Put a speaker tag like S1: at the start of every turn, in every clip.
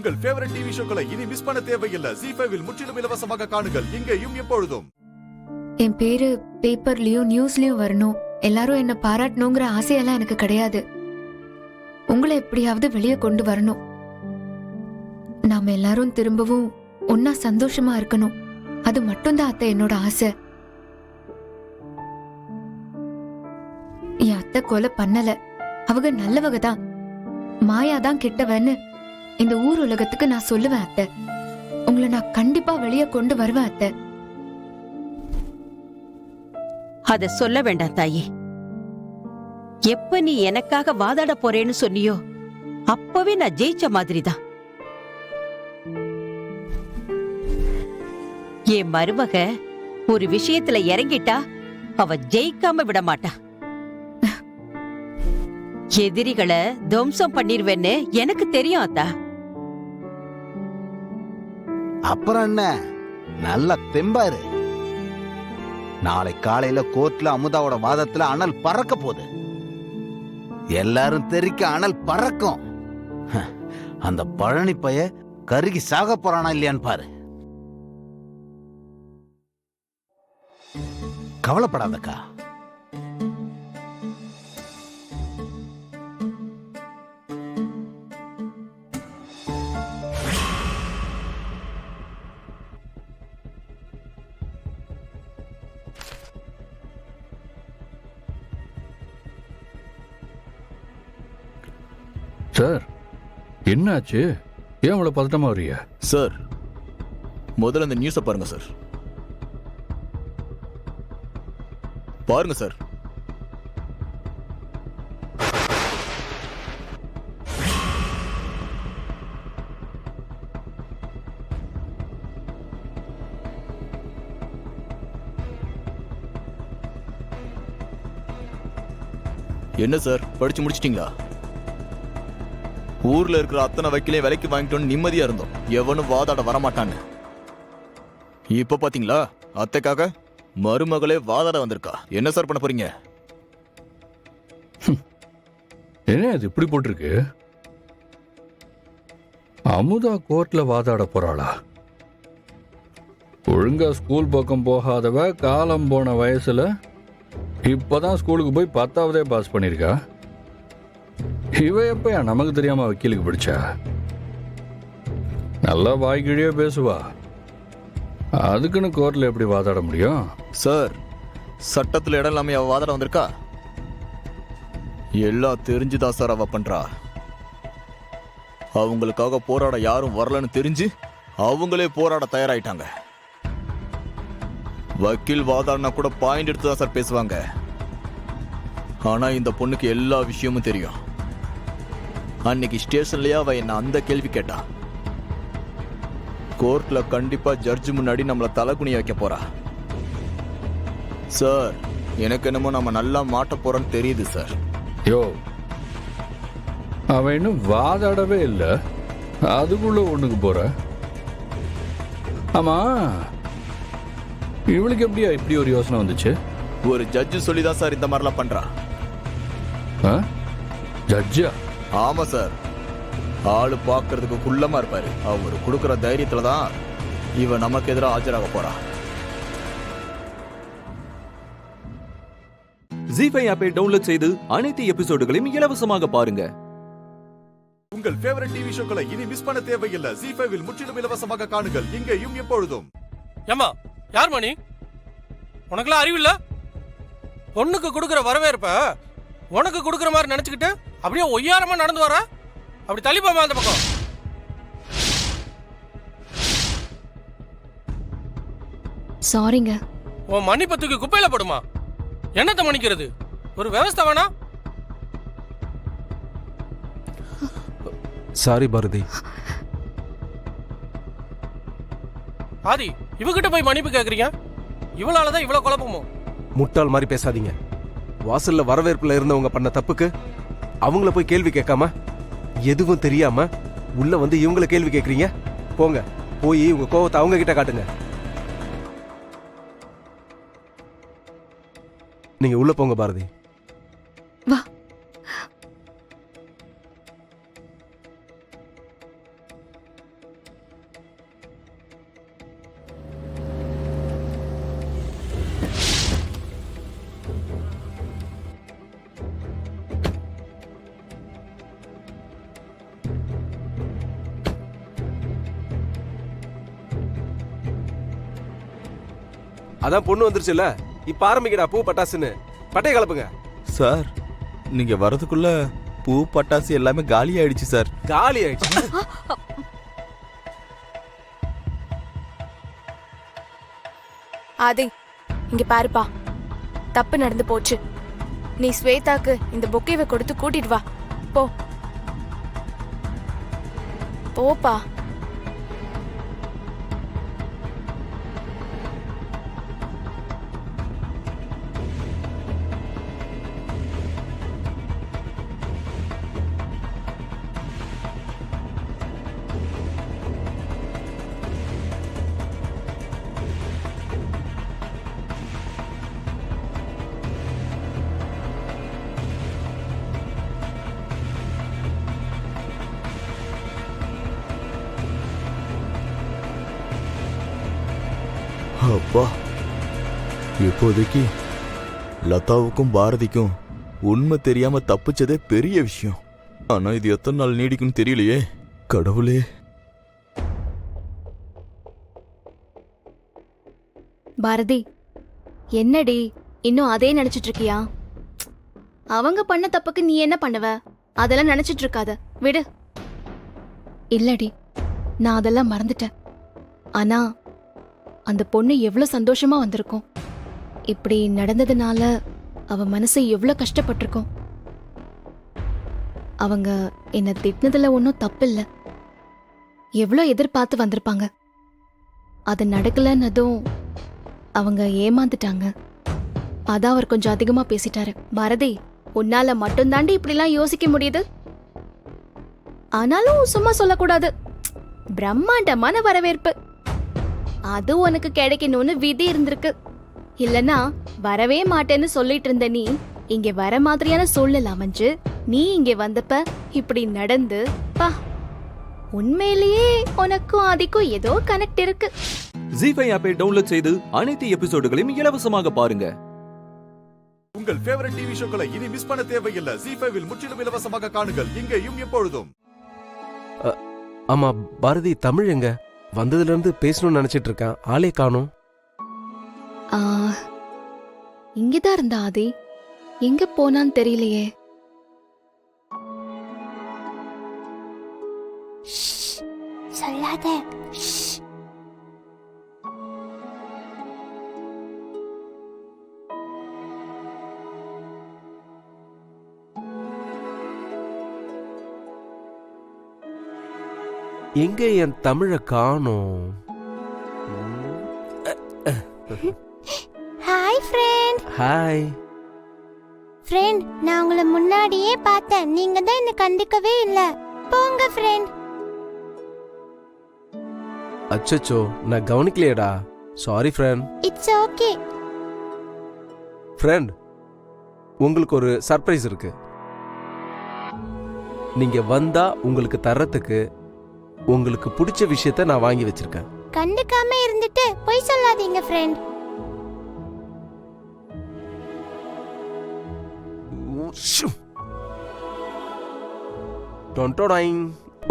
S1: உங்கள் favourite TV ஷோக்களை இனி miss பண்ண தேவையில்லை. ZEE5 இல் முற்றிலும் இலவசமாக காணுங்கள். இங்கேயும் எப்பொழுதும்.
S2: என் பேரு பேப்பர்லயும் நியூஸ்லயும் வரணும், எல்லாரும் என்ன பாராட்டணுங்கிற ஆசையெல்லாம் எனக்கு கிடையாது. உங்களை எப்படியாவது வெளியே கொண்டு வரணும். நாம எல்லாரும் திரும்பவும் ஒன்னா சந்தோஷமா இருக்கணும். அது மட்டும்தான் அத்தை என்னோட ஆசை. என் அத்தை கொலை பண்ணல, அவங்க நல்லவங்க தான். மாயாதான் கெட்டவன்னு இந்த ஊர் உலகத்துக்கு நான் சொல்லுவேன் அத்தை. உங்களை நான் கண்டிப்பா வெளியே கொண்டு வருவேன் அத்தை.
S3: அத சொல்ல வேண்டாம் தாயே. எப்ப நீ எனக்காக வாதாட போறேன்னு சொன்னியோ அப்பவே நான் ஜெயிச்ச மாதிரிதான். என் மருமக ஒரு விஷயத்துல இறங்கிட்டா அவ ஜெயிக்காம விட மாட்டா. எதிரிகளை துவம்சம் பண்ணிருவேன்னு எனக்கு தெரியும் அத்தா.
S4: அப்புறம் என்ன, நல்ல தெம்பாரு. நாளை காலையில கோர்ட்ல அமுதாவோட வாதத்துல அனல் பறக்க போகுது. எல்லாரும் தெரிக்க அனல் பறக்கும். அந்த பழனி பைய கருகி சாக போறானா இல்லையான்னு பாரு. கவலைப்படாதக்கா.
S5: சார், என்னாச்சு? ஏன் அவ்வளவு பதட்டமா வர்றீங்க?
S6: சார், முதல்ல அந்த நியூஸை பாருங்க சார். பாருங்க சார். என்ன சார், படிச்சு முடிச்சிட்டீங்களா? ஊர்ல இருக்கிற அத்தனை வக்கீலையும் விலைக்கு வாங்கிட்டோன்னு நிம்மதியா இருந்தோம். எவனும் வாதாட வரமாட்டான்னு. இப்ப பாத்தீங்களா, அத்தைக்காக மருமகளே வாதாட வந்திருக்கா. என்ன சார் பண்ண போறீங்க?
S5: என்ன இது இப்படி போட்டிருக்கு? அமுதா கோர்ட்ல வாதாட போறாளா? ஒழுங்கா ஸ்கூல் பக்கம் போகாதவ காலம் போன வயசுல இப்பதான் ஸ்கூலுக்கு போய் 10ஆவதே பாஸ் பண்ணிருக்கா. இவ எப்ப நமக்கு தெரியாம வக்கீலுக்கு பிடிச்சா? நல்லா வாய்க்கிழியே பேசுவா. அதுக்குன்னு கோர்ட்ல எப்படி வாதாட முடியும்?
S6: சார், சட்டத்துல இடம் இல்லாம அவ வாதாட வந்திருக்கா. எல்லாம் தெரிஞ்சுதான் சார் அவ பண்றா. அவங்களுக்காக போராட யாரும் வரலன்னு தெரிஞ்சு அவங்களே போராட தயாராயிட்டாங்க. வக்கீல் வாதாடினா கூட பாயிண்ட் எடுத்துதான் சார் பேசுவாங்க. ஆனா இந்த பொண்ணுக்கு எல்லா விஷயமும் தெரியும். அன்னைக்கு ஸ்டேஷன்லயே அவ என்ன அந்த கேள்வி கேட்டா. கோர்ட்ல கண்டிப்பா ஜட்ஜ் முன்னாடி நம்மள தலைகுனிய வைக்க போறா. சார், எனக்கு என்னமோ நம்ம நல்லா மாட்ட போறோம்னு தெரியுது சார்.
S5: யோ, அவன் இன்னும் வாதாடவே இல்ல, அதுக்குள்ள ஒண்ணுக்கு போற. ஆமா, இவளுக்கு எப்படியா இப்படி ஒரு யோசனை வந்துச்சு?
S6: ஒரு ஜட்ஜு சொல்லிதான் சார் இந்த மாதிரிலாம் பண்றா.
S5: ஜட்ஜா?
S6: ஆமா சார். ஆளு பாக்குறதுக்கு குள்ளமா இருப்பாரு. அவரு கொடுக்கற தைரியத்துலதான் இவ நமக்கு எதிராக ஆஜராக போறா.
S7: ZEE5 ஆப்பை டவுன்லோட் செய்து அனைத்து எபிசோடுகளையும் இலவசமாக பாருங்க.
S1: உங்கள் ஃபேவரட் டிவி ஷோக்களை இனி மிஸ் பண்ண தேவையில்லை. ZEE5 இல் முற்றிலும் இலவசமாக காணுங்கள். இங்கேயும் எப்பொழுதும்.
S8: ஏமா, யார் மணி? உனக்குலாம் அறிவில்ல? பொண்ணுக்கு கொடுக்குற வரவேற்ப உனக்கு கொடுக்குற மாதிரி நினைச்சுக்கிட்டு அப்படியே ஒய்யாரமா நடந்து வர. அப்படி தள்ளி போமா அந்த பக்கம்.
S2: சாரிங்க.
S8: உன் மன்னிப்பத்துக்கு குப்பையில போடுமா? என்னத்தை மன்னிக்கிறது? ஒரு விவஸ்தை வேணா?
S7: சாரி பாரதி.
S8: ஆதி, இவகிட்ட போய் மன்னிப்பு கேக்குறீங்க? இவளாலதான் இவ்வளவு குழப்பமோ?
S7: முட்டாள் மாதிரி பேசாதீங்க. வாசல்ல வரவேற்புல இருந்தவங்க பண்ண தப்புக்கு அவங்கள போய் கேள்வி கேட்காம, எதுவும் தெரியாம உள்ள வந்து இவங்கள கேள்வி கேட்கறீங்க. போங்க, போய் உங்க கோவத்தை அவங்க கிட்ட காட்டுங்க. நீங்க உள்ள போங்க பாரதி.
S2: வா.
S7: அதான் பொண்ணு வந்துருச்சுல்ல, இப்ப ஆரம்பிக்கடா பூ பட்டாசுன்னு. பட்டைய கலப்புங்க.
S6: சார் நீங்க வரதுக்குள்ள பூ பட்டாசு எல்லாமே காலி ஆயிடுச்சு சார்.
S7: காலி ஆயிடுச்சு.
S9: ஆதி, இங்க பாருப்பா, தப்பு நடந்து போச்சு. நீ ஸ்வேதாக்கு இந்த பொக்கேவை கொடுத்து கூட்டிட்டு வா. போ போப்பா.
S6: அப்பா, இப்போதைக்கு லதாவுக்கும் பாரதிக்கும் உண்மை தெரியாம தப்பிச்சதே பெரிய விஷயம். ஆனா இது எத்தனை நாள் நீடிக்கும்னு தெரியலையே. கடவுளே.
S10: பாரதி, என்னடி இன்னும் அதே நினைச்சிட்டு இருக்கியா? அவங்க பண்ண தப்புக்கு நீ என்ன பண்ணுவ? அதெல்லாம் நினைச்சிட்டு இருக்காத, விடு. இல்லடி, நான் அதெல்லாம் மறந்துட்டேன். ஆனா அந்த பொண்ணு எவ்வளவு சந்தோஷமா வந்திருக்கும். இப்படி நடந்ததுனால அவ மனசு எவ்வளவு கஷ்டப்பட்டிருக்கும். அவங்க என்ன திட்டினதுல ஒன்றும் தப்பில்ல. எவ்வளோ எதிர்பார்த்து வந்திருப்பாங்க. அது நடக்கலன்னதும் அவங்க ஏமாந்துட்டாங்க. அதான் அவர் கொஞ்சம் அதிகமா பேசிட்டாரு. பாரதி, உன்னால மட்டும் தாண்டி இப்படிலாம் யோசிக்க முடியுது. ஆனாலும் சும்மா சொல்லக்கூடாது. பிரம்மாண்டமான வரவேற்பு, அது உனக்கு கிடைக்கணும்னு விதி இருந்திருக்கு. இல்லனா வரவே மாட்டேன்னு சொல்லிட்டு இருந்த நீ இங்க வர மாதிரியான சூழ்நிலை அமைஞ்சு நீ இங்க வந்தப்ப இப்படி நடந்து பா. உண்மையிலேயே உனக்கும் அதுக்கும் ஏதோ கனெக்ட் இருக்கு.
S11: ஜீ5 ஆப்பை டவுன்லோட் செய்து அனைத்து எபிசோடுகளையும் இலவசமாக பாருங்க.
S1: உங்கள் ஃபேவரட் டிவி ஷோக்களை இனி மிஸ் பண்ண தேவையில்லை. ஜீ5 முற்றிலும் இலவசமாக காணுங்கள், இங்கேயும் எப்பொழுதும்.
S7: ஆமா பாரதி, தமிழ் எங்க? வந்ததுல இருந்து பேசணும்னு நினைச்சிட்டு இருக்கேன், ஆளே காணோம்.
S2: இங்கதான் இருந்தா ஆதி, எங்க போனான்னு தெரியலையே.
S9: சொல்லாத.
S7: எங்க என் தமிழ காணோம்?
S9: Hi friend.
S7: ஹாய்
S9: ஃப்ரெண்ட், நான் உங்களை முன்னாடியே பார்த்தேன். நீங்க தான் என்ன கண்டுக்கவே இல்ல. போங்க ஃப்ரெண்ட்.
S7: அச்சச்சோ, நான் கவனிக்கலையடா. Sorry friend.
S9: It's okay.
S7: Friend, உங்களுக்கு ஒரு சர்ப்ரைஸ் இருக்கு. நீங்க வந்தா உங்களுக்கு தர்றதுக்கு உங்களுக்கு பிடிச்ச விஷயத்த நான் வாங்கி வச்சிருக்கேன்.
S9: கண்டுக்காம இருந்துட்டு போய் சொல்லாதீங்க ஃப்ரெண்ட்.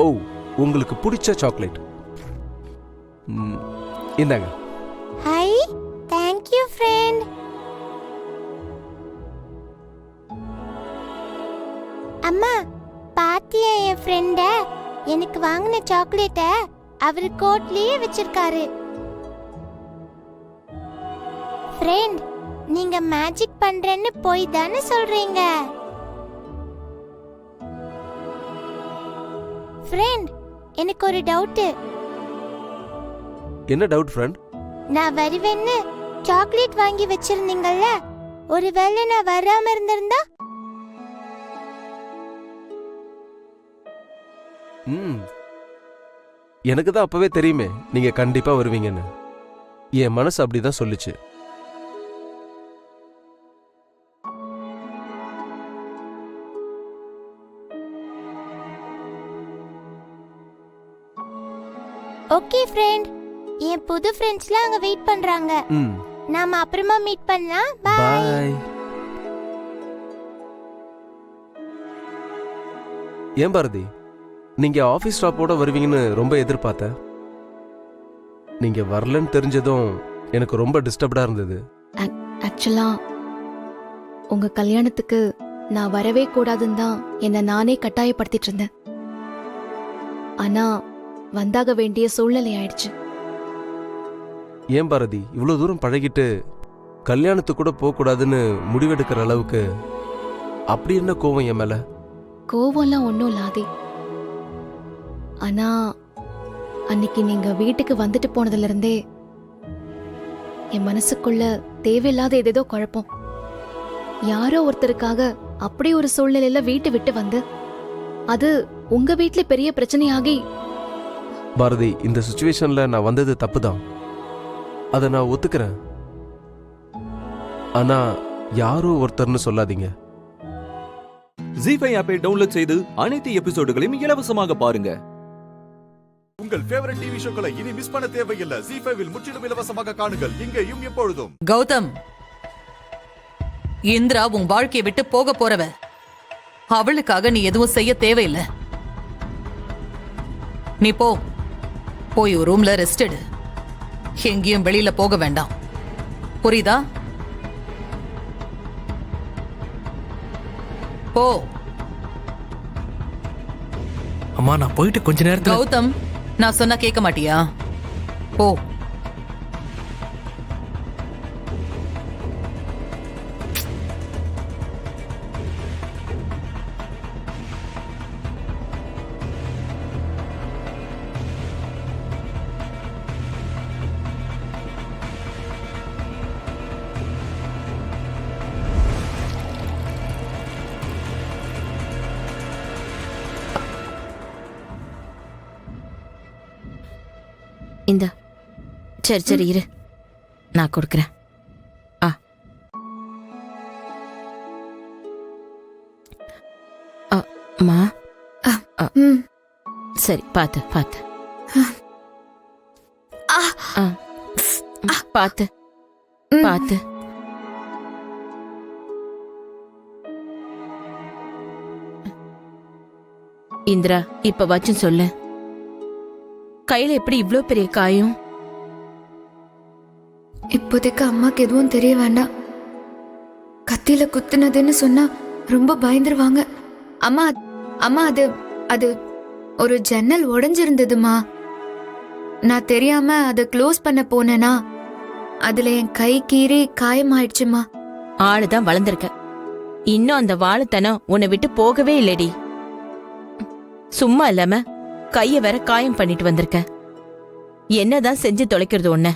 S7: ஓ, உங்களுக்கு பிடிச்ச சாக்லேட். இந்தாங்க.
S9: High, thank you friend. அம்மா, பாத்தியா என் ஃப்ரெண்ட? எனக்கு வாங்கின சாக்லேட்ட அவர் கோட்லயே வச்சிருக்காரு. ஃப்ரெண்ட், நீங்க மேஜிக் பண்றேன்னு போய் தானே சொல்றீங்க? ஃப்ரெண்ட், எனக்கு ஒரு டவுட்.
S7: என்ன டவுட் ஃப்ரெண்ட்?
S9: நான் வருவேன்னு சாக்லேட் வாங்கி வச்சிருந்தீங்கல்ல, ஒருவேளை நான் வராம இருந்திருந்தா?
S7: எனக்கு தான் அப்பவே தெரியுமே நீங்க கண்டிப்பா வருவீங்கன்னு. என் மனசு அப்படிதான் சொல்லுச்சு.
S9: ஓகே ஃப்ரெண்ட், என் புது ஃப்ரெண்ட்ஸ்லாம் அங்க வெயிட் பண்றாங்க. நாம அப்புறமா மீட் பண்ணலாம். பை.
S7: பாய். ஏன் பாரதி, நீங்க ஆபீஸ் ஸ்டாப்போட வருவீங்கன்னு ரொம்ப எதிர்பார்த்தேன். நீங்க வரலன்னு தெரிஞ்சதும் எனக்கு ரொம்ப டிஸ்டர்ப்டா இருந்தது.
S10: ஆக்சுவலா உங்க கல்யாணத்துக்கு நான் வரவே கூடாதுன்னு தான் என்ன நானே கட்டாயப்படுத்திட்டு இருந்தேன். ஆனா வந்தாக வேண்டிய சூழ்நிலை ஆயிடுச்சு.
S7: ஏன் பாரதி, இவ்வளவு தூரம் பழகிட்டு கல்யாணத்துக்கு கூட போக கூடாதுன்னு முடிவெடுக்கிற அளவுக்கு அப்படி என்ன கோவம் என் மேல?
S10: கோவம்லாம் ஒன்றும் இல்லாதே. ஆனா அன்னைக்கு நீங்க வீட்டுக்கு வந்துட்டு போனதுல இருந்தே என் மனசுக்குள்ள தேவையில்லாத ஏதேதோ குழப்பம். யாரோ ஒருத்தருக்காக அப்படி ஒரு சூழ்நிலையில வீட்டை விட்டு வந்து அது உங்க வீட்ல பெரிய பிரச்சனையாகி.
S7: பாரதி, இந்த சுச்சுவேஷன்ல நான் வந்தது தப்பு தான், அதை நான் ஒத்துக்கிறேன். ஆனா யாரோ ஒருத்தர்னு சொல்லாதீங்க.
S11: ஜி5 ஆப்பை டவுன்லோட் செய்து அனைத்து எபிசோடுகளையும் இலவசமாக பாருங்க.
S1: உங்கள் ஃபேவரட் டிவி ஷோக்களை இனி மிஸ் பண்ண தேவையில்லை. ஜி5வில் முற்றிலும் இலவசமாக காணுங்கள் இங்கேயும் எப்பொழுதும்.
S12: கௌதம், இந்திரா உன் வாழ்க்கையை விட்டு போக போறவ. அவளுக்காக நீ எதுவும் செய்ய தேவையில்லை. நீ போய் ஒரு ரூம்ல ரெஸ்ட் எடு. எங்கேயும் வெளியில போக வேண்டாம். புரியுதா? போ.
S8: அம்மா, நான் போயிட்டு கொஞ்ச நேரத்துல.
S12: கௌதம், நான் சொன்னா கேட்க மாட்டியா? போ.
S3: இந்த சரி இரு, நான் கொடுக்குறேன். அம்மா, சரி, பார்த்து பார்த்து பார்த்து பார்த்து. இந்திரா, இப்ப வச்சு சொல்லு, கையில எப்படி இவ்ளோ பெரிய காயம்?
S2: இப்போதைக்கு அம்மாக்கு எதுவும் தெரிய வேண்டாம். கத்தியில குத்துனதுன்னு சொன்னா ரொம்ப பயந்துருவாங்க. அம்மா அம்மா அது அது ஒரு ஜன்னல் உடைஞ்சிருந்ததுமா. நான் தெரியாம அதை க்ளோஸ் பண்ண போனேனா அதுல என் கை கீறி காயமாயிடுச்சுமா.
S3: ஆளுதான் வளர்ந்திருக்க, இன்னும் அந்த வாழைத்தனம் உன்னை விட்டு போகவே இல்லடி. சும்மா இல்லாம கைய வேற காயம் பண்ணிட்டு வந்திருக்க. என்னதான் செஞ்சு தொலைக்கிறது உன்ன?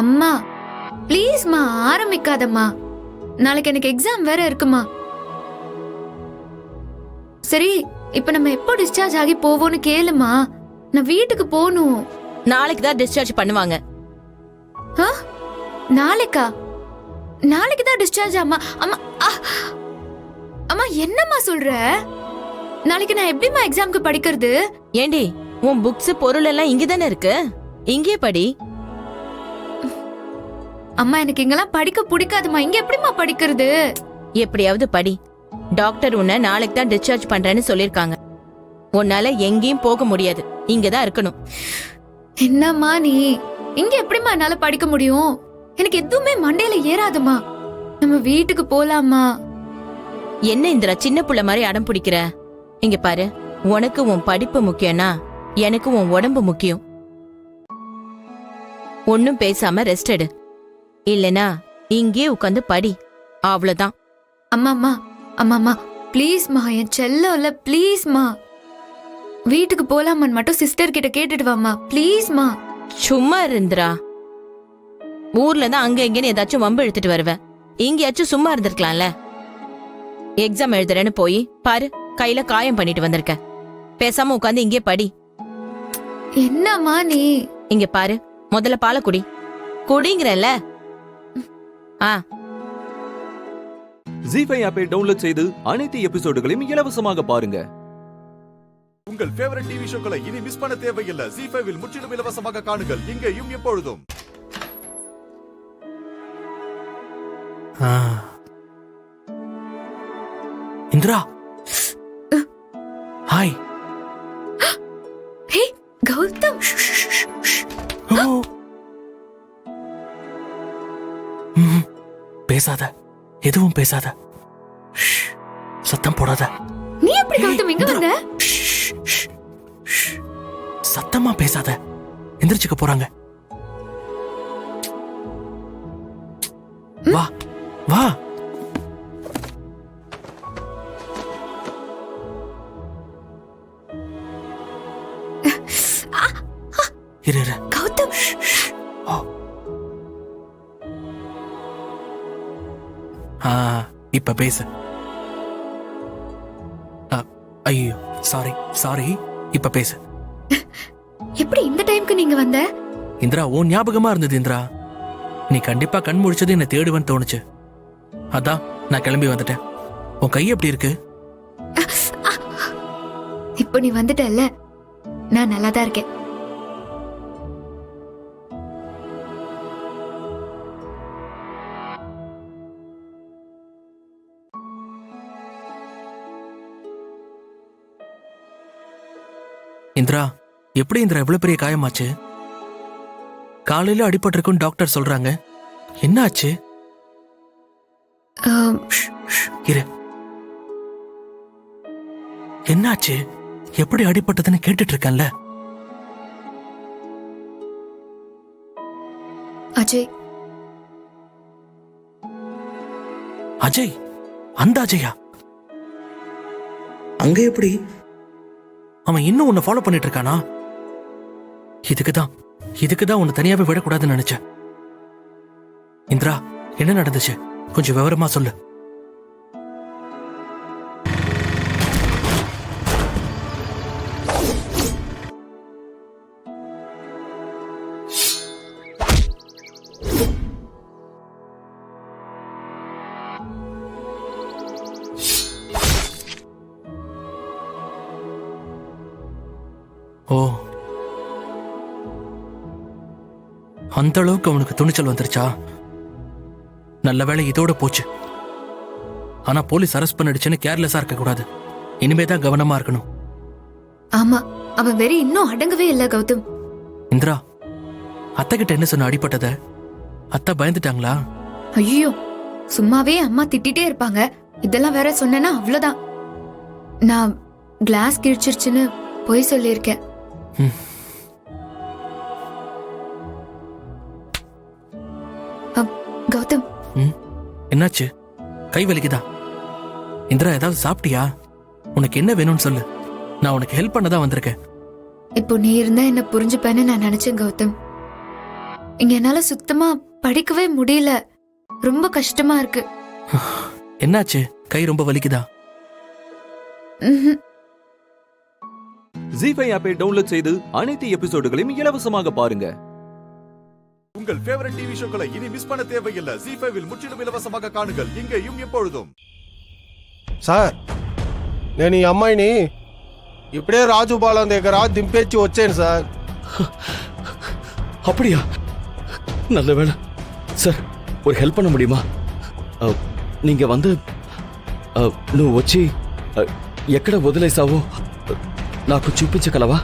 S2: அம்மா ப்ளீஸ்மா, ஆரம்பிக்காதம்மா. நாளைக்கு எனக்கு எக்ஸாம் வேற இருக்குமா. சரி, இப்ப நம்ம எப்போ டிஸ்சார்ஜ் ஆகி போவோம்னு கேளுமா. நான் வீட்டுக்கு போகணும்.
S3: நாளைக்கு தான் டிஸ்சார்ஜ் பண்ணுவாங்க.
S2: நாளைக்கா? நாளைக்கு தான் டிஸ்சார்ஜ் ஆமா? அம்மா அம்மா, என்னம்மா சொல்ற? நாளைக்கு நான் எப்படிமா எக்ஸாம்க்கு படிக்கிறது?
S3: ஏண்டி, உன் புக்ஸ் பொருள் எல்லாம் இங்கதானே இருக்கு, இங்கே படி.
S2: அம்மா, எனக்கு இங்கெல்லாம் படிக்க பிடிக்காதுமா. இங்க எப்படிமா படிக்கிறது?
S3: எப்படியாவது படி. டாக்டர் உன்னை நாளைக்கு தான் டிஸ்சார்ஜ் பண்றேன்னு சொல்லிருக்காங்க. உன்னால எங்கேயும் போக முடியாது, இங்கதான் இருக்கணும்.
S2: என்னம்மா நீ? இங்க எப்படிமா என்னால படிக்க முடியும்? எனக்கு எதுவுமே மண்டையில ஏறாதுமா. நம்ம வீட்டுக்கு போலாமா?
S3: என்ன இந்திரா, சின்ன புள்ள மாதிரி அடம் பிடிக்கிற? இங்க பாரு, உனக்கு உன் படிப்பு முக்கியம்னா எனக்கு உன் உடம்பு முக்கியம். ஒன்னும் பேசாம ரெஸ்ட் எடு, இல்லனா இங்கே உட்காந்து படி, அவ்வளவுதான்.
S2: அம்மாம்மா அம்மாம்மா ப்ளீஸ்மா, என் செல்லோல ப்ளீஸ்மா. வீட்டுக்கு போலாமான்னு மட்டும் சிஸ்டர் கிட்ட கேட்டுட்டு வாமா ப்ளீஸ்மா.
S3: சும்மா இருந்திரா, ஊர்ல தான் அங்க இங்கன்னு ஏதாச்சும் வம்பு எடுத்துட்டு வருவேன். இங்கேயாச்சும் சும்மா இருந்திருக்கலாம்ல. எக்ஸாம் எழுதுறேன்னு போய் பாரு, கையில காயம் பண்ணிட்டு வந்திருக்க. பேசாம உட்காந்து இங்கே படி.
S2: என்னம்மா நீ?
S3: இங்க பாரு, முதல்ல பாலை குடி. குடிங்கிறல்ல.
S11: ஜி5 ஆப்பை டவுன்லோட் செய்து அனைத்து எபிசோடுகளையும் இலவசமாக பாருங்க.
S1: உங்கள் ஃபேவரட் டிவி ஷோக்களை இனி மிஸ் பண்ண தேவையில்லை. ஜி5வில் முற்றிலும் இலவசமாக காணுங்கள் இங்கேயும் எப்பொழுதும்.
S8: இந்திரா, ஹாய்.
S2: ஹே கௌதம்,
S8: பேசாத, எதுவும் பேசாத. ஷ், சத்தம் போடாத.
S2: நீ எப்படி கௌதம் இங்க வந்த?
S8: ஷ், ஷ், ஷ். சத்தமா பேசாத, எந்திரிச்சுக்க போறாங்க. வா வா. இரு இரு.
S2: கௌதம்
S8: ஓ. இப்ப பேசு. ஐயோ சாரி சாரி. இப்ப பேசு.
S2: எப்படி இந்த டைம்க்கு நீங்க வந்த?
S8: இந்திரா, உன் ஞாபகமா இருந்தது இந்திரா. நீ கண்டிப்பா கண் முழிச்சது என்ன தேடுவன்னு தோணுச்சு. அதான் நான் கிளம்பி வந்துட்டேன். உன் கை எப்படி இருக்கு?
S2: இப்போ நீ வந்துட்டல்ல, நான் நல்லா தான் இருக்கேன்.
S8: இந்திரா, எப்படி இந்திரா இவ்வளவு பெரிய காயமாச்சு? காலையில அடிபட்டிருக்குன்னு டாக்டர் சொல்றாங்க. என்ன ஆச்சு? இரு. என்னாச்சு? எப்படி அடிபட்டதுன்னு கேட்டுட்டு இருக்கேன்ல.
S2: அஜய்.
S8: அஜய்? அந்த அஜயா? அங்க எப்படி? அவன் இன்னும் உன்னை ஃபாலோ பண்ணிட்டு இருக்கானா? இதுக்குதான் உன்னை தனியாவே விடக்கூடாதுன்னு நினைச்சேன். இந்திரா, என்ன நடந்துச்சு? கொஞ்சம் விவரமா சொல்லு. ஓ, அந்த அளவுக்கு அவனுக்கு துணிச்சல் வந்துருச்சா? நல்ல வேளை இதோட போச்சு. ஆனா போலீஸ் அரெஸ்ட் பண்ணிடுச்சுன்னு கேர்லெஸ்ஸா இருக்க கூடாது. இனிமேதான் கவனமா இருக்கணும்.
S2: ஆமா, அவன் வெறி இன்னும் அடங்கவே இல்ல கௌதம்.
S8: இந்திரா, அத்தை கிட்ட என்ன சொன்ன அடிபட்டத? அத்தை பயந்துட்டாங்களா?
S2: ஐயோ, சும்மாவே அம்மா திட்டிட்டே இருப்பாங்க. இதெல்லாம் வேற சொன்னேன்னா அவ்வளவுதான். நான் கிளாஸ் கிழிச்சிருச்சுன்னு போய் சொல்லியிருக்கேன். கௌதம்,
S8: என்னாச்சு? கை வலிக்குதா? இந்திரா, ஏதாவது சாப்பிட்டியா? உனக்கு என்ன வேணும்னு சொல்லு. நான் உனக்கு ஹெல்ப் பண்ணதான் வந்திருக்கேன்.
S2: இப்போ நீ இருந்தா என்ன புரிஞ்சுப்பேன்னு நான் நினைச்சேன் கௌதம். இங்க என்னால சுத்தமா படிக்கவே முடியல. ரொம்ப கஷ்டமா இருக்கு.
S8: என்னாச்சு? கை ரொம்ப வலிக்குதா?
S11: ஜி5 ஆப்பை டவுன்லோட் செய்து அனைத்து எபிசோடுகளையும் இலவசமாக பாருங்க.
S1: உங்கள் ஃபேவரட் டிவி ஷோக்களை இனி மிஸ் பண்ண தேவையில்லை. ஜி5 முற்றிலும் இலவசமாக காணுங்கள், இங்கேயும் எப்பொழுதும்.
S7: సార్, నేను ఈ అమ్మాయిని ఇప్పుడే రాజుపాలెం దగ్గర దింపేచ్చి వచ్చాను సార్.
S6: அப்படியா? நல்ல வேலை సార్. ஒரு హెల్ప్ பண்ண முடியுமா? நீங்க வந்து నువ్వు వచ్చి ఎక్కడ వదిలేసావో నాకు చూపించగలవా?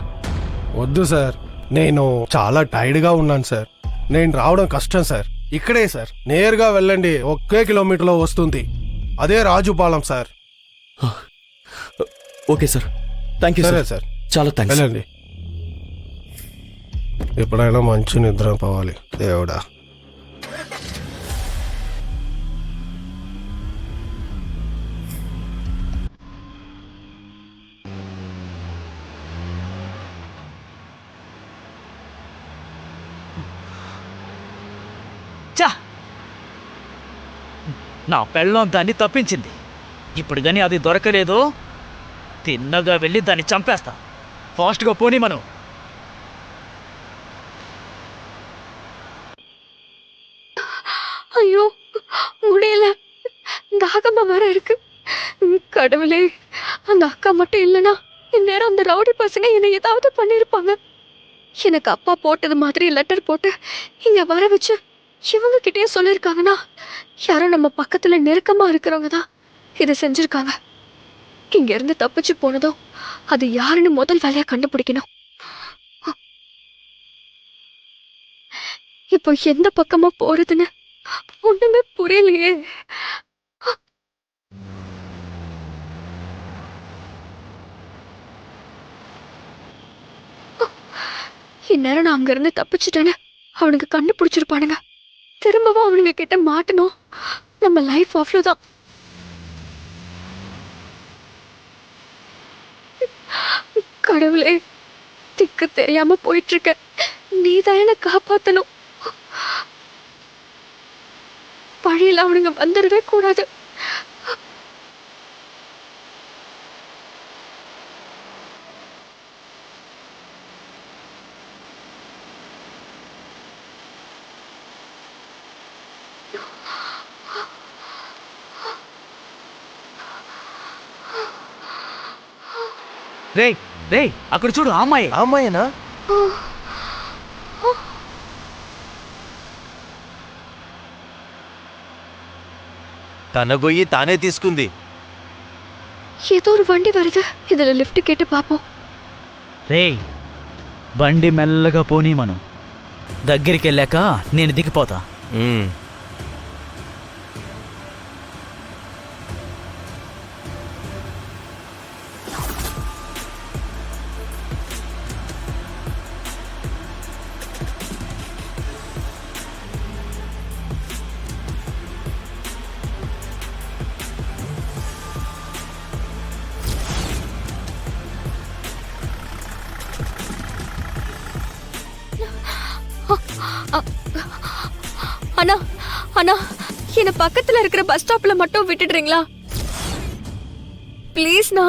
S7: వద్దు సార్, నేను చాలా టైర్డ్గా ఉన్నాను సార్. నేను రావడం కష్టం సార్. ఇక్కడే సార్, నేరుగా వెళ్ళండి. 1 కిలోమీటర్లో వస్తుంది. అదే Rajupalem sir.
S6: Okay sir, thank you
S7: సరే
S6: సార్.
S7: సార్,
S6: చాలా థ్యాంక్స్.
S7: వెళ్ళండి. ఎప్పుడైనా మంచి నిద్ర పోవాలి దేవుడా.
S13: నా పెళ్ళం దాన్ని తప్పించింది. ఇప్పుడు కానీ అది దొరకలేదు, తిన్నగా వెళ్ళి దాన్ని చంపేస్తా. ఫాస్ట్గా పోనీ మనం.
S10: ஐயோ, முடியல. தாகமா வேற இருக்கு. கடவுளே, அந்த அக்கா மட்டும் இல்லைன்னா இந்நேரம் அந்த ரவுடி பசங்க என்னை ஏதாவது பண்ணியிருப்பாங்க. எனக்கு அப்பா போட்டது மாதிரி லெட்டர் போட்டு இங்க வர வச்சு இவங்க கிட்டயே சொல்லியிருக்காங்கன்னா, யாரோ நம்ம பக்கத்துல நெருக்கமா இருக்கிறவங்க தான் இதை செஞ்சிருக்காங்க. இங்க இருந்து தப்பிச்சு போனதும் அது யாருன்னு முதல் வேலையா கண்டுபிடிக்கணும். இப்போ எந்த பக்கமா போறதுன்னு
S2: ஒண்ணுமே புரியலையே. இந்நேரம் நான் அங்க இருந்து தப்பிச்சுட்டேன்னு அவனுக்கு கண்டுபிடிச்சிருப்பானுங்க. திரும்பவும் அவனுங்க கிட்ட மாட்டணும். நம்ம லைஃப் அவ்வளவுதான். கடவுளே, திக்கு தெரியாம போயிட்டு இருக்க. நீதான் என்ன காப்பாத்தணும். வழியில அவனுங்க வந்துடவே கூடாது.
S13: రేయ్ రేయ్ అక్కడ చూడు ఆ అమ్మాయి.
S7: అమ్మాయేనా? తన గొయ్యి తానే తీసుకుంది.
S2: ஏதோ ஒரு வண்டி வருது. இதுல லிஃப்ட் கேட்டு பாப்போம்.
S13: రేయ్ బండి మెల్లగా పోనీ మనం దగ్గరికి వెళ్ళాక నేను దిగిపోతా.
S2: அண்ணா அண்ணா, என்ன பக்கத்துல இருக்கிற பஸ் ஸ்டாப்ல மட்டும் விட்டுடுறீங்களா ப்ளீஸ்ண்ணா.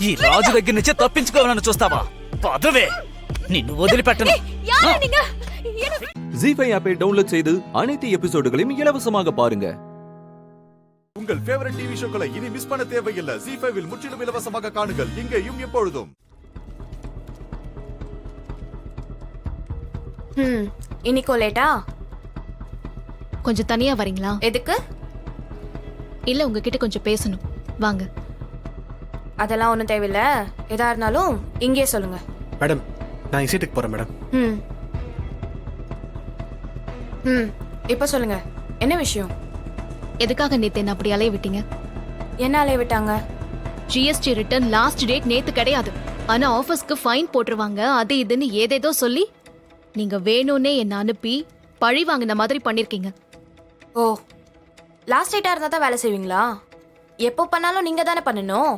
S13: ఈ రాజు దగ్గర నుంచే తప్పించుకోవాలని చూస్తావా? పదవే, నిన్ను వదిలిపెట్టను.
S11: ஜி5 ஆப்பை டவுன்லோட் செய்து அனைத்து எபிசோடுகளையும் இலவசமாக பாருங்க.
S1: உங்கள் ஃபேவரட் டிவி ஷோக்களை இனி மிஸ் பண்ண தேவையில்லை. ஜி5ல் முற்றிலும் இலவசமாக காணுங்கள், இங்கேயும் எப்பொழுதும்.
S9: இன்னைக்கு லேட்டா?
S10: கொஞ்சம் தனியா வரீங்களா?
S9: எதுக்கு?
S10: இல்ல, உங்ககிட்ட கொஞ்சம் பேசணும். வாங்க.
S9: அதெல்லாம் ஒன்றும் தேவையில்லை. எதா இருந்தாலும் இங்கேயே சொல்லுங்க.
S7: மேடம், நான் இசைட்டுக்கு போறேன் மேடம்.
S9: இப்போ சொல்லுங்க, என்ன விஷயம்?
S10: எதுக்காக நேத்து என்ன அப்படி அலைய விட்டீங்க?
S9: என்ன அலைய விட்டாங்க?
S10: ஜிஎஸ்டி ரிட்டர்ன் லாஸ்ட் டேட் நேத்து கிடையாது. ஆனா ஆபீஸ்க்கு ஃபைன் போட்டுருவாங்க, அது இதுன்னு ஏதேதோ சொல்லி நீங்க வேணும்னே என்ன அனுப்பி பழி வாங்கின மாதிரி பண்ணிருக்கீங்க.
S9: ஓ, லாஸ்ட் டேட்டா இருந்தா தான் வேலை செய்வீங்களா? எப்போ பண்ணாலும் நீங்க தானே பண்ணணும்.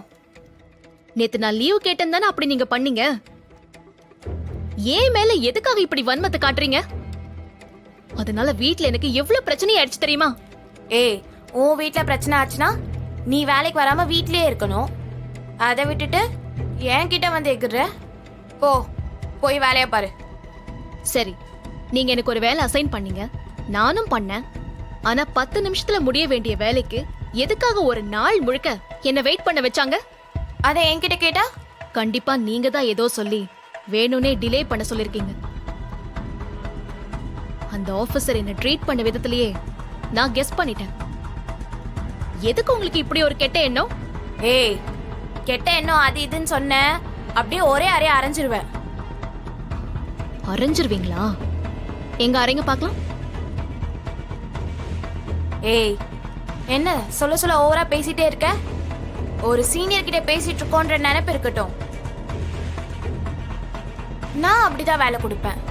S10: நேத்து நான் லீவ் கேட்டேன் தானே அப்படி நீங்க பண்ணீங்க. ஏன் மேல எதுக்காக இப்படி வன்மத்தை காட்டுறீங்க? அதனால வீட்ல எனக்கு எவ்வளவு பிரச்சனை ஆயிடுச்சு தெரியுமா?
S9: ஏய், உன் வீட்ல பிரச்சனை ஆச்சுன்னா நீ வேலைக்கு வராம வீட்லயே இருக்கணும். அதை விட்டுட்டு என்கிட்ட வந்து எகுற. போய் வேலைய பாரு.
S10: சரி, நீங்க எனக்கு ஒரு வேலை அசைன் பண்ணீங்க, நானும் பண்ணேன். ஆனா 10 நிமிஷத்துல முடிய வேண்டிய வேலைக்கு எதுக்காக ஒரு நாள் முழுக்க என்ன வெயிட் பண்ண வச்சாங்க?
S9: அதை என்கிட்ட கேட்டா
S10: கண்டிப்பா நீங்க தான் ஏதோ சொல்லி வேணும்னே டிலே பண்ண சொல்லிருக்கீங்க. அந்த ஆபீசர் என்ன ட்ரீட் பண்ண விதத்திலேயே நான் கெஸ் பண்ணிட்டேன். எதுக்கு உங்களுக்கு இப்படி ஒரு கெட்ட எண்ணம்?
S9: ஏய், கெட்ட எண்ணம் அது இதுன்னு சொன்ன அப்படியே ஒரே அறைய அரைஞ்சிருவேன்.
S10: அரைஞ்சிருவீங்களா? எங்க அரைங்க பார்க்கலாம்.
S9: ஏய், என்ன சொல்ல சொல்ல ஓவரா பேசிட்டே இருக்க? ஒரு சீனியர் கிட்ட பேசிட்டு இருக்கோன்ற நினைப்பு இருக்கட்டும். நான் அப்படிதான் வேலை கொடுப்பேன்,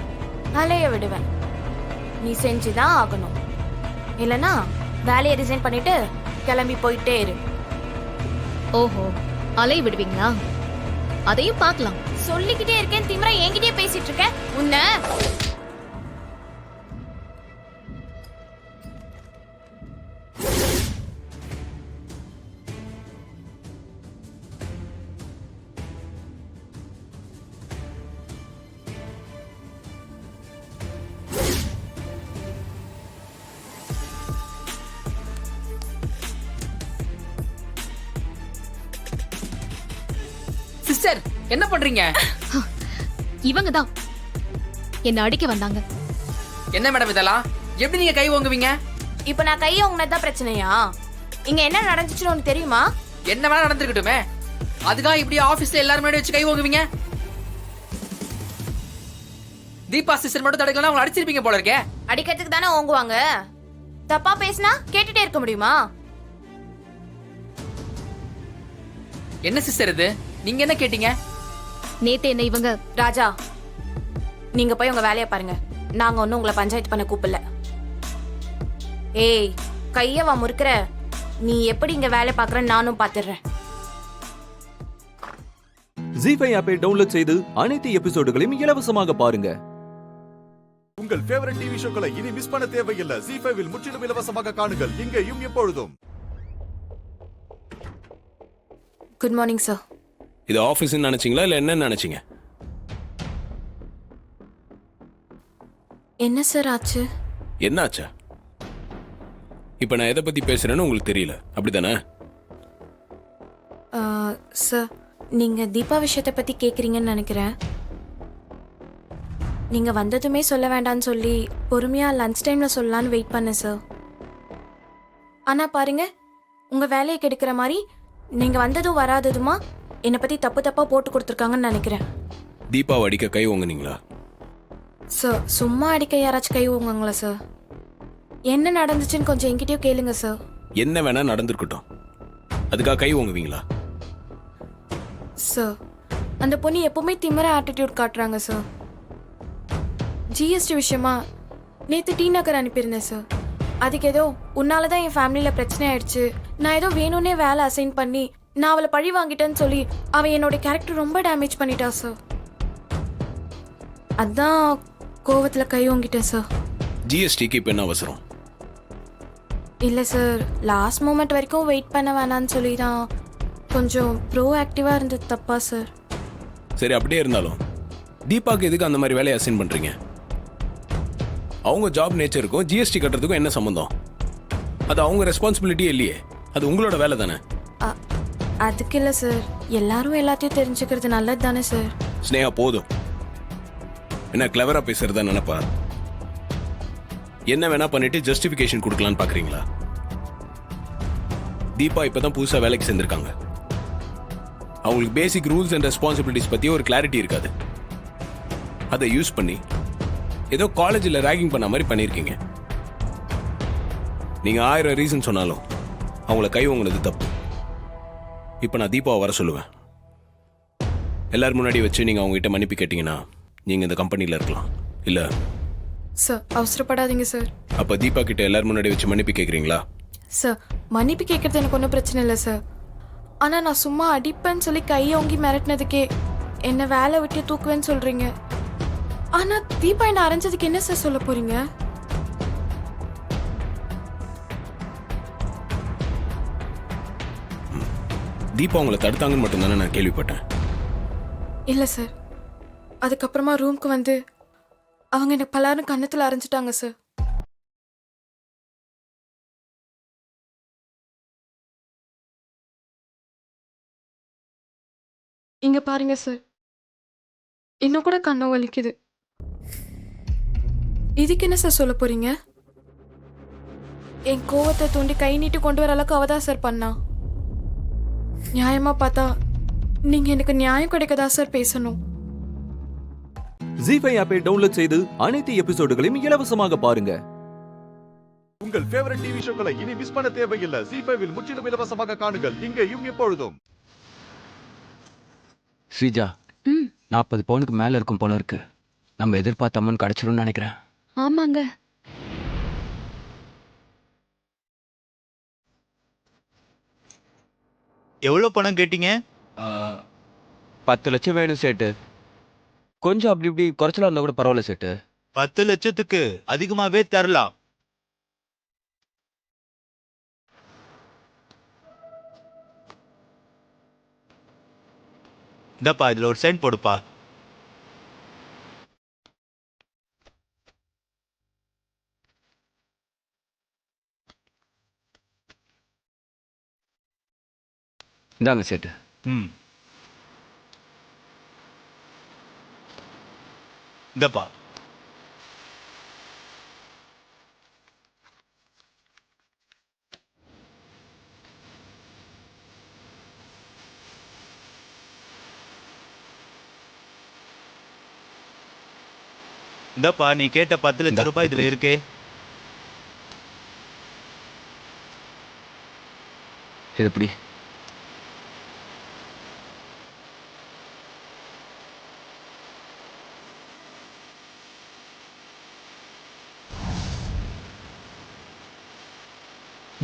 S9: அலைய விடுவேன். நீ செஞ்சுதான் ஆகணும். இல்லனா வேலையை ரிசைன் பண்ணிட்டு கிளம்பி போயிட்டே இரு.
S10: ஓஹோ, அலைய விடுவீங்களா? அதையும் பார்க்கலாம்.
S9: சொல்லிக்கிட்டே இருக்கேன், திமிரா என்கிட்டயே பேசிட்டு இருக்க. உன்ன
S14: சிஸ்டர், என்ன பண்றீங்க?
S10: இவங்க தான் என்ன அடிக்க வந்தாங்க.
S14: என்ன மேடம் இதெல்லாம்? எப்படி நீங்க கை வாங்குவீங்க?
S9: இப்ப நான் கையை உங்கனதான் பிரச்சனையா? இங்க என்ன நடந்துச்சுன்னு உனக்கு தெரியுமா?
S14: என்ன வேணா நடந்துருக்கட்டுமே. அதுக்காக இப்படி ஆபீஸ்ல எல்லாரும் முன்னாடி வச்சு கை ஓங்குவீங்க? தீபா சிஸ்டர் மட்டும் தடுக்கலாம் உங்களை அடிச்சிருப்பீங்க போல இருக்கே.
S9: அடிக்கிறதுக்கு தானே ஓங்குவாங்க. தப்பா பேசினா கேட்டுட்டே இருக்க முடியுமா?
S14: என்ன சிஸ்டர் இது? நீங்க என்ன கேட்டீங்க?
S10: நேத்து என்ன இவங்க
S9: ராஜா, நீங்க போய் உங்க வேலையை பாருங்க. நாங்க ஒன்னும் உங்களை பஞ்சாயத்து பண்ண கூப்பிடல. ஏய், கையவா முறுக்கிற? நீ எப்படி இங்க வேலை பாக்குறன்னு நானும் பாத்துடுறேன்.
S11: ஜி5 ஆப்பை டவுன்லோட் செய்து அனைத்து எபிசோடுகளையும் இலவசமாக பாருங்க.
S1: உங்கள் ஃபேவரட் டிவி ஷோக்களை இனி மிஸ் பண்ண தேவையில்லை. ஜி5வில் முற்றிலும் இலவசமாக காணுங்கள் இங்கேயும் எப்பொழுதும்.
S9: Good morning sir.
S15: இது ஆஃபீஸ்ன்னு நினைச்சீங்களா இல்லை என்ன நினைச்சீங்க?
S9: என்ன சார் ஆச்சு?
S15: என்னாச்சா? இப்போ நான் எதை பற்றி பேசுகிறேன்னு உங்களுக்கு தெரியல, அப்படிதானே?
S9: சார், நீங்க தீபா விஷயத்தை பத்தி கேக்குறீங்கன்னு நினைக்கிறேன். நீங்க வந்ததுமே சொல்ல வேண்டாம்னு சொல்லி பொறுமையா லஞ்ச் டைம்ல சொல்லலான்னு வெயிட் பண்ணேன் சார். ஆனா பாருங்க, உங்க வேலையை கெடுக்கிற மாதிரி நீங்க வந்ததும் வராததுமா என்னை பத்தி தப்பு தப்பா போட்டு கொடுத்துருக்காங்கன்னு நினைக்கிறேன்.
S15: தீபாவை அடிக்க கை ஓங்குனீங்களா?
S9: சார், சும்மா அடிக்க யாராச்சும் கை ஓங்குங்களா சார்? என்ன நடந்துச்சுன்னு கொஞ்சம் என்கிட்டயும் கேளுங்க சார்.
S15: என்ன வேணா நடந்திருக்கட்டும், அதுக்காக கை ஓங்குவீங்களா?
S9: சார், அந்த பொண்ணு எப்பவுமே திமிர ஆட்டிடியூட் காட்டுறாங்க சார். ஜிஎஸ்டி விஷயமா நேற்று டி நகர் அனுப்பியிருந்தேன் சார். அதுக்கு ஏதோ உன்னால தான் என் ஃபேமிலியில் பிரச்சனை ஆயிடுச்சு, நான் ஏதோ வேணும்னே வேலை அசைன் பண்ணி நான் அவளை பழி வாங்கிட்டேன்னு சொல்லி அவன் என்னோட கேரக்டர் ரொம்ப டேமேஜ் பண்ணிட்டா சார். அதான் கோவத்தில் கை வாங்கிட்டேன் சார்.
S15: ஜிஎஸ்டிக்கு இப்போ என்ன அவசரம்?
S9: இல்லை சார், லாஸ்ட் மூமெண்ட் வரைக்கும் வெயிட் பண்ண வேணான்னு சொல்லி தான் கொஞ்சம் ப்ரோ ஆக்டிவாக இருந்தது தப்பா சார்?
S15: சரி, அப்படியே இருந்தாலும் தீபாவுக்கு எதுக்கு அந்த மாதிரி வேலையை அசைன் பண்ணுறீங்க? அவங்க ஜாப் நேச்சருக்கும் ஜிஎஸ்டி கட்டுறதுக்கும் என்ன சம்மந்தம்? அது அவங்க ரெஸ்பான்சிபிலிட்டியே இல்லையே, அது உங்களோட வேலை தானே.
S9: அதுக்கு இல்லை சார், எல்லாரும் எல்லாத்தையும் தெரிஞ்சுக்கிறது நல்லது தானே சார்.
S15: ஸ்னேகா, போதும். என்ன கிளவரா பேசுறதா நினைப்பா? என்ன வேணா பண்ணிட்டு ஜஸ்டிஃபிகேஷன் கொடுக்கலான்னு பார்க்குறீங்களா? தீபா இப்போதான் புதுசாக வேலைக்கு சேர்ந்திருக்காங்க. அவங்களுக்கு பேசிக் ரூல்ஸ் அண்ட் ரெஸ்பான்சிபிலிட்டிஸ் பற்றி ஒரு கிளாரிட்டி இருக்காது. அதை யூஸ் பண்ணி ஏதோ காலேஜில் ரேகிங் பண்ண மாதிரி பண்ணியிருக்கீங்க. நீங்கள் 1000 ரீசன் சொன்னாலும் அவங்கள கை வாங்கினது தப்பு. இப்போ நான் தீபாவை வர சொல்லுவேன். எல்லாரும் முன்னாடி வச்சு நீங்கள் அவங்ககிட்ட மன்னிப்பு கேட்டிங்கன்னா நீங்கள் இந்த கம்பெனியில் இருக்கலாம். இல்லை
S9: சார், அவசரப்படாதீங்க சார்.
S15: அப்போ தீபா கிட்ட எல்லாரும் முன்னாடி வச்சு மன்னிப்பு கேட்குறீங்களா?
S9: சார், மன்னிப்பு கேட்கறது எனக்கு ஒன்றும் பிரச்சனை இல்லை சார். ஆனால் நான் சும்மா அடிப்பேன்னு சொல்லி கையோங்கி மிரட்டினதுக்கே என்னை வேலை விட்டு தூக்குவேன்னு சொல்கிறீங்க. ஆனால் தீபா என்ன அரைஞ்சதுக்கு என்ன சார் சொல்ல போறீங்க?
S15: தீபா உங்களை தடுத்தாங்கன்னு மட்டும்தானே நான் கேள்விப்பட்டேன்.
S9: இல்லை சார், அதுக்கப்புறமா ரூம்க்கு வந்து அவங்க எனக்கு பலாரும் கன்னத்தில் அரைஞ்சிட்டாங்க சார். இங்க பாருங்க சார், இன்னும் கூட கண்ணம் வலிக்குது. இதுக்கு என்ன சார் சொல்ல போறீங்க? என் கோவத்தை தூண்டி கை நீட்டு கொண்டு வர அளவுக்கு அவதான் சார் பண்ணா. நியாயமா பார்த்தா நீங்க எனக்கு நியாயம் கிடைக்கதா சார் பேசணும்.
S11: ஜி5 ஆப்பை டவுன்லோட் செய்து அனைத்து எபிசோடுகளையும் இலவசமாக பாருங்க.
S1: உங்கள் ஃபேவரட் டிவி ஷோக்களை இனி மிஸ் பண்ண தேவையில்லை. ஜி5வில் முற்றிலும் இலவசமாக காணுங்கள் இங்கேயும் எப்பொழுதும்.
S16: ஸ்ரீஜா, 40 பவுனுக்கு மேல இருக்கும் போல இருக்கு. நம்ம எதிர்பார்த்த அமௌண்ட் கிடைச்சிரும்னு நினைக்கிறேன்.
S10: ஆமாங்க.
S6: எவ்வளோ பணம் கேட்டீங்க?
S16: 10 லட்சம் வேணும் சேட்டு. கொஞ்சம் அப்படி இப்படி குறைச்சலா இருந்தா கூட பரவாயில்ல சேட்டு.
S6: 10 லட்சத்துக்கு அதிகமாவே தரலாம். இந்தப்பா, இதுல ஒரு சென்ட் போடுப்பா.
S16: இந்தாங்க சேட்டு.
S6: இந்தப்பா.
S17: இந்தப்பா நீ கேட்ட 10 லட்சம் ரூபாய் இதுல இருக்கே.
S16: இது எப்படி?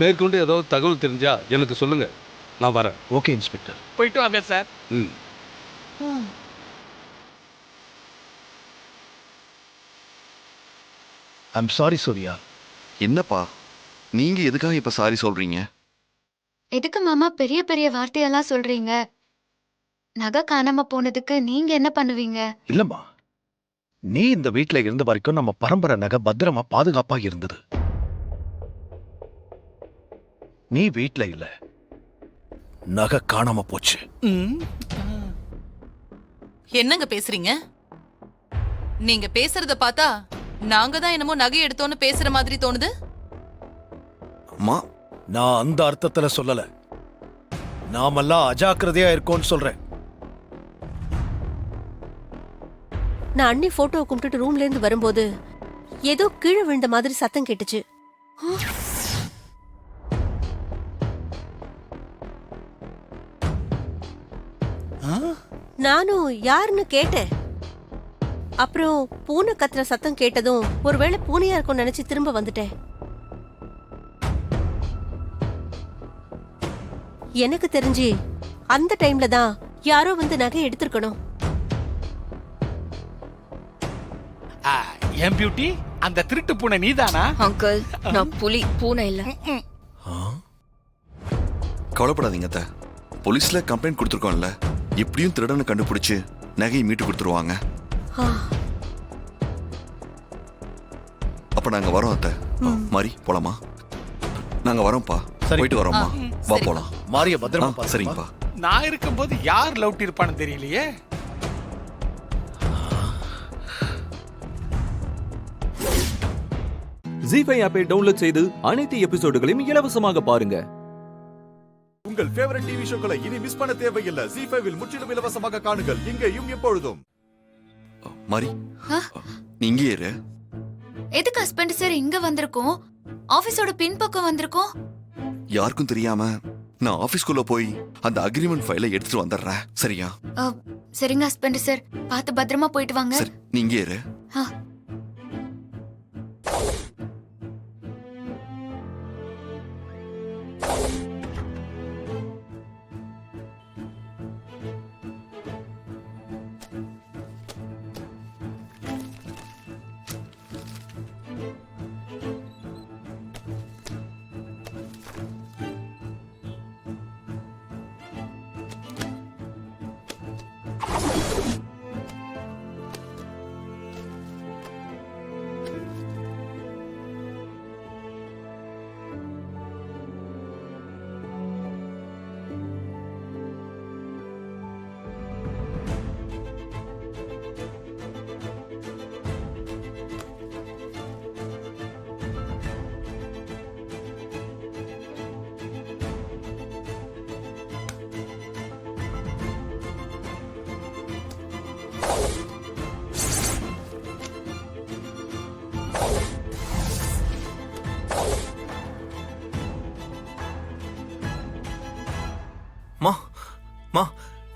S18: மேற்கொண்டு ஏதாவது தகவல் தெரிஞ்சா எனக்கு சொல்லுங்க, நான் வரேன்.
S17: Okay inspector.
S13: போயிட்டு வாங்க சார்.
S18: ம்.
S17: I'm sorry Surya.
S1: என்னப்பா நீங்க எதுக்காக இப்ப சாரி சொல்றீங்க?
S2: எதுக்கு மாமா பெரிய பெரிய வார்த்தையெல்லாம் சொல்றீங்க? நகை காணாம போனதுக்கு நீங்க என்ன பண்ணுவீங்க?
S17: இல்லம்மா, நீ இந்த வீட்ல இருந்த வரைக்கும் நம்ம பரம்பரை நகை பத்திரமா பாதுகாப்பா இருந்தது. நீ வீட்ல இல்ல, நகை காணாம போச்சு.
S12: என்னங்க பேசுறீங்க? நீங்க பேசுறத பார்த்தா நாங்க தான் என்னமோ நகை எடுத்தோன்னு பேசுற மாதிரி தோணுது.
S17: அம்மா, நான் அந்த அர்த்தத்துல சொல்லல. நாமெல்லாம் அஜாக்கிரதையா இருக்கோம்னு சொல்றேன்.
S19: நான் அண்ணி போட்டோவை கும்பிட்டுட்டு ரூம்ல இருந்து வரும்போது ஏதோ கீழே விழுந்த மாதிரி சத்தம் கேட்டுச்சு. நானும் யாருன்னு கேட்டேன். அப்புறம் பூனை கத்துற சத்தம் கேட்டதும் ஒருவேளை பூனையா இருக்கும்னு நினைச்சு திரும்ப வந்துட்டேன். எனக்கு தெரிஞ்சு அந்த டைம்ல தான் யாரோ வந்து நகை எடுத்திருக்கணும்.
S13: என் பியூட்டி, அந்த திருட்டு பூனை நீதானா?
S3: அங்கிள், நான் புலி, பூனை இல்ல.
S1: கவலைப்படாதீங்க அத்தை. போலீஸ்ல கம்ப்ளைண்ட் கொடுத்துருக்கோம்ல, எப்படியும் திருடனை கண்டுபிடிச்சு நகையை மீட்டு கொடுத்துருவாங்க. அப்ப நாங்க வரோம் அத்தை. மாறி போலாமா? நாங்க வரோம்ப்பா. போயிட்டு வரோம்மா. வா போலாம்.
S17: மாரிய பத்திரமா.
S1: சரிங்கப்பா.
S13: நான் இருக்கும்போது யார் லவுட் இருப்பான்னு தெரியலையே.
S11: ஜீஃபை ஆப்பை டவுன்லோட் செய்து அனைத்து எபிசோடுகளையும் இலவசமாக பாருங்க.
S1: உங்கள் ஃபேவரட் டிவி ஷோக்களை இனி மிஸ் பண்ண தேவையில்லை. ஜீஃபைவில் முற்றிலும் இலவசமாக காணுங்கள், இங்கேயும் எப்பொழுதும். மாறி, நீ இங்கே இரு.
S2: எதுக்கு ஹஸ்பண்ட் சார் இங்க வந்திருக்கோம்? ஆபீஸோட பின்பக்கம் வந்திருக்கோம்.
S1: யாருக்கும் தெரியாம நான் ஆபீஸ்க்குள்ள போய் அந்த அக்ரிமெண்ட் ஃபைலை எடுத்துட்டு வந்துடுறேன். சரியா?
S2: சரிங்க ஹஸ்பண்ட் சார், பார்த்து பத்திரமா போயிட்டு வாங்க.
S1: நீ இங்கே இரு.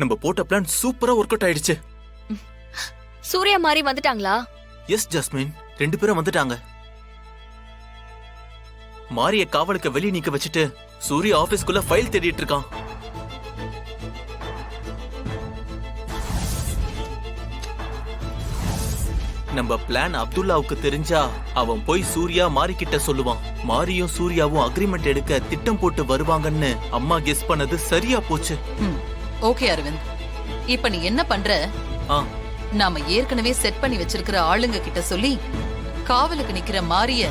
S6: நம்ம போட்ட பிளான் சூப்பரா ஒர்க் அவுட் ஆயிடுச்சு.
S3: சூர்யா மாதிரி வந்துட்டாங்களா?
S6: எஸ் ஜஸ்மின், 2 பேரும் வந்துட்டாங்க. மாரிய காவலுக்கு வெளியே நிக்க வச்சுட்டு சூர்யா ஆபீஸ்க்குள்ள ஃபைல் தேடிட்டு இருக்கான். நம்ம பிளான் அப்துல்லாவுக்கு தெரிஞ்சா அவன் போய் சூர்யா மாரி கிட்ட சொல்லுவான். மாரியும் சூர்யாவும் அக்ரிமெண்ட் எடுக்க திட்டம் போட்டு வருவாங்கன்னு அம்மா கெஸ் பண்ணது சரியா போச்சு.
S12: ஓகே அரவிந்த், இப்ப நீ என்ன பண்ற? நாம ஏற்கனவே செட் பண்ணி வச்சிருக்கிற ஆளுங்க கிட்ட சொல்லி காவலுக்கு நிக்கிற மாரிய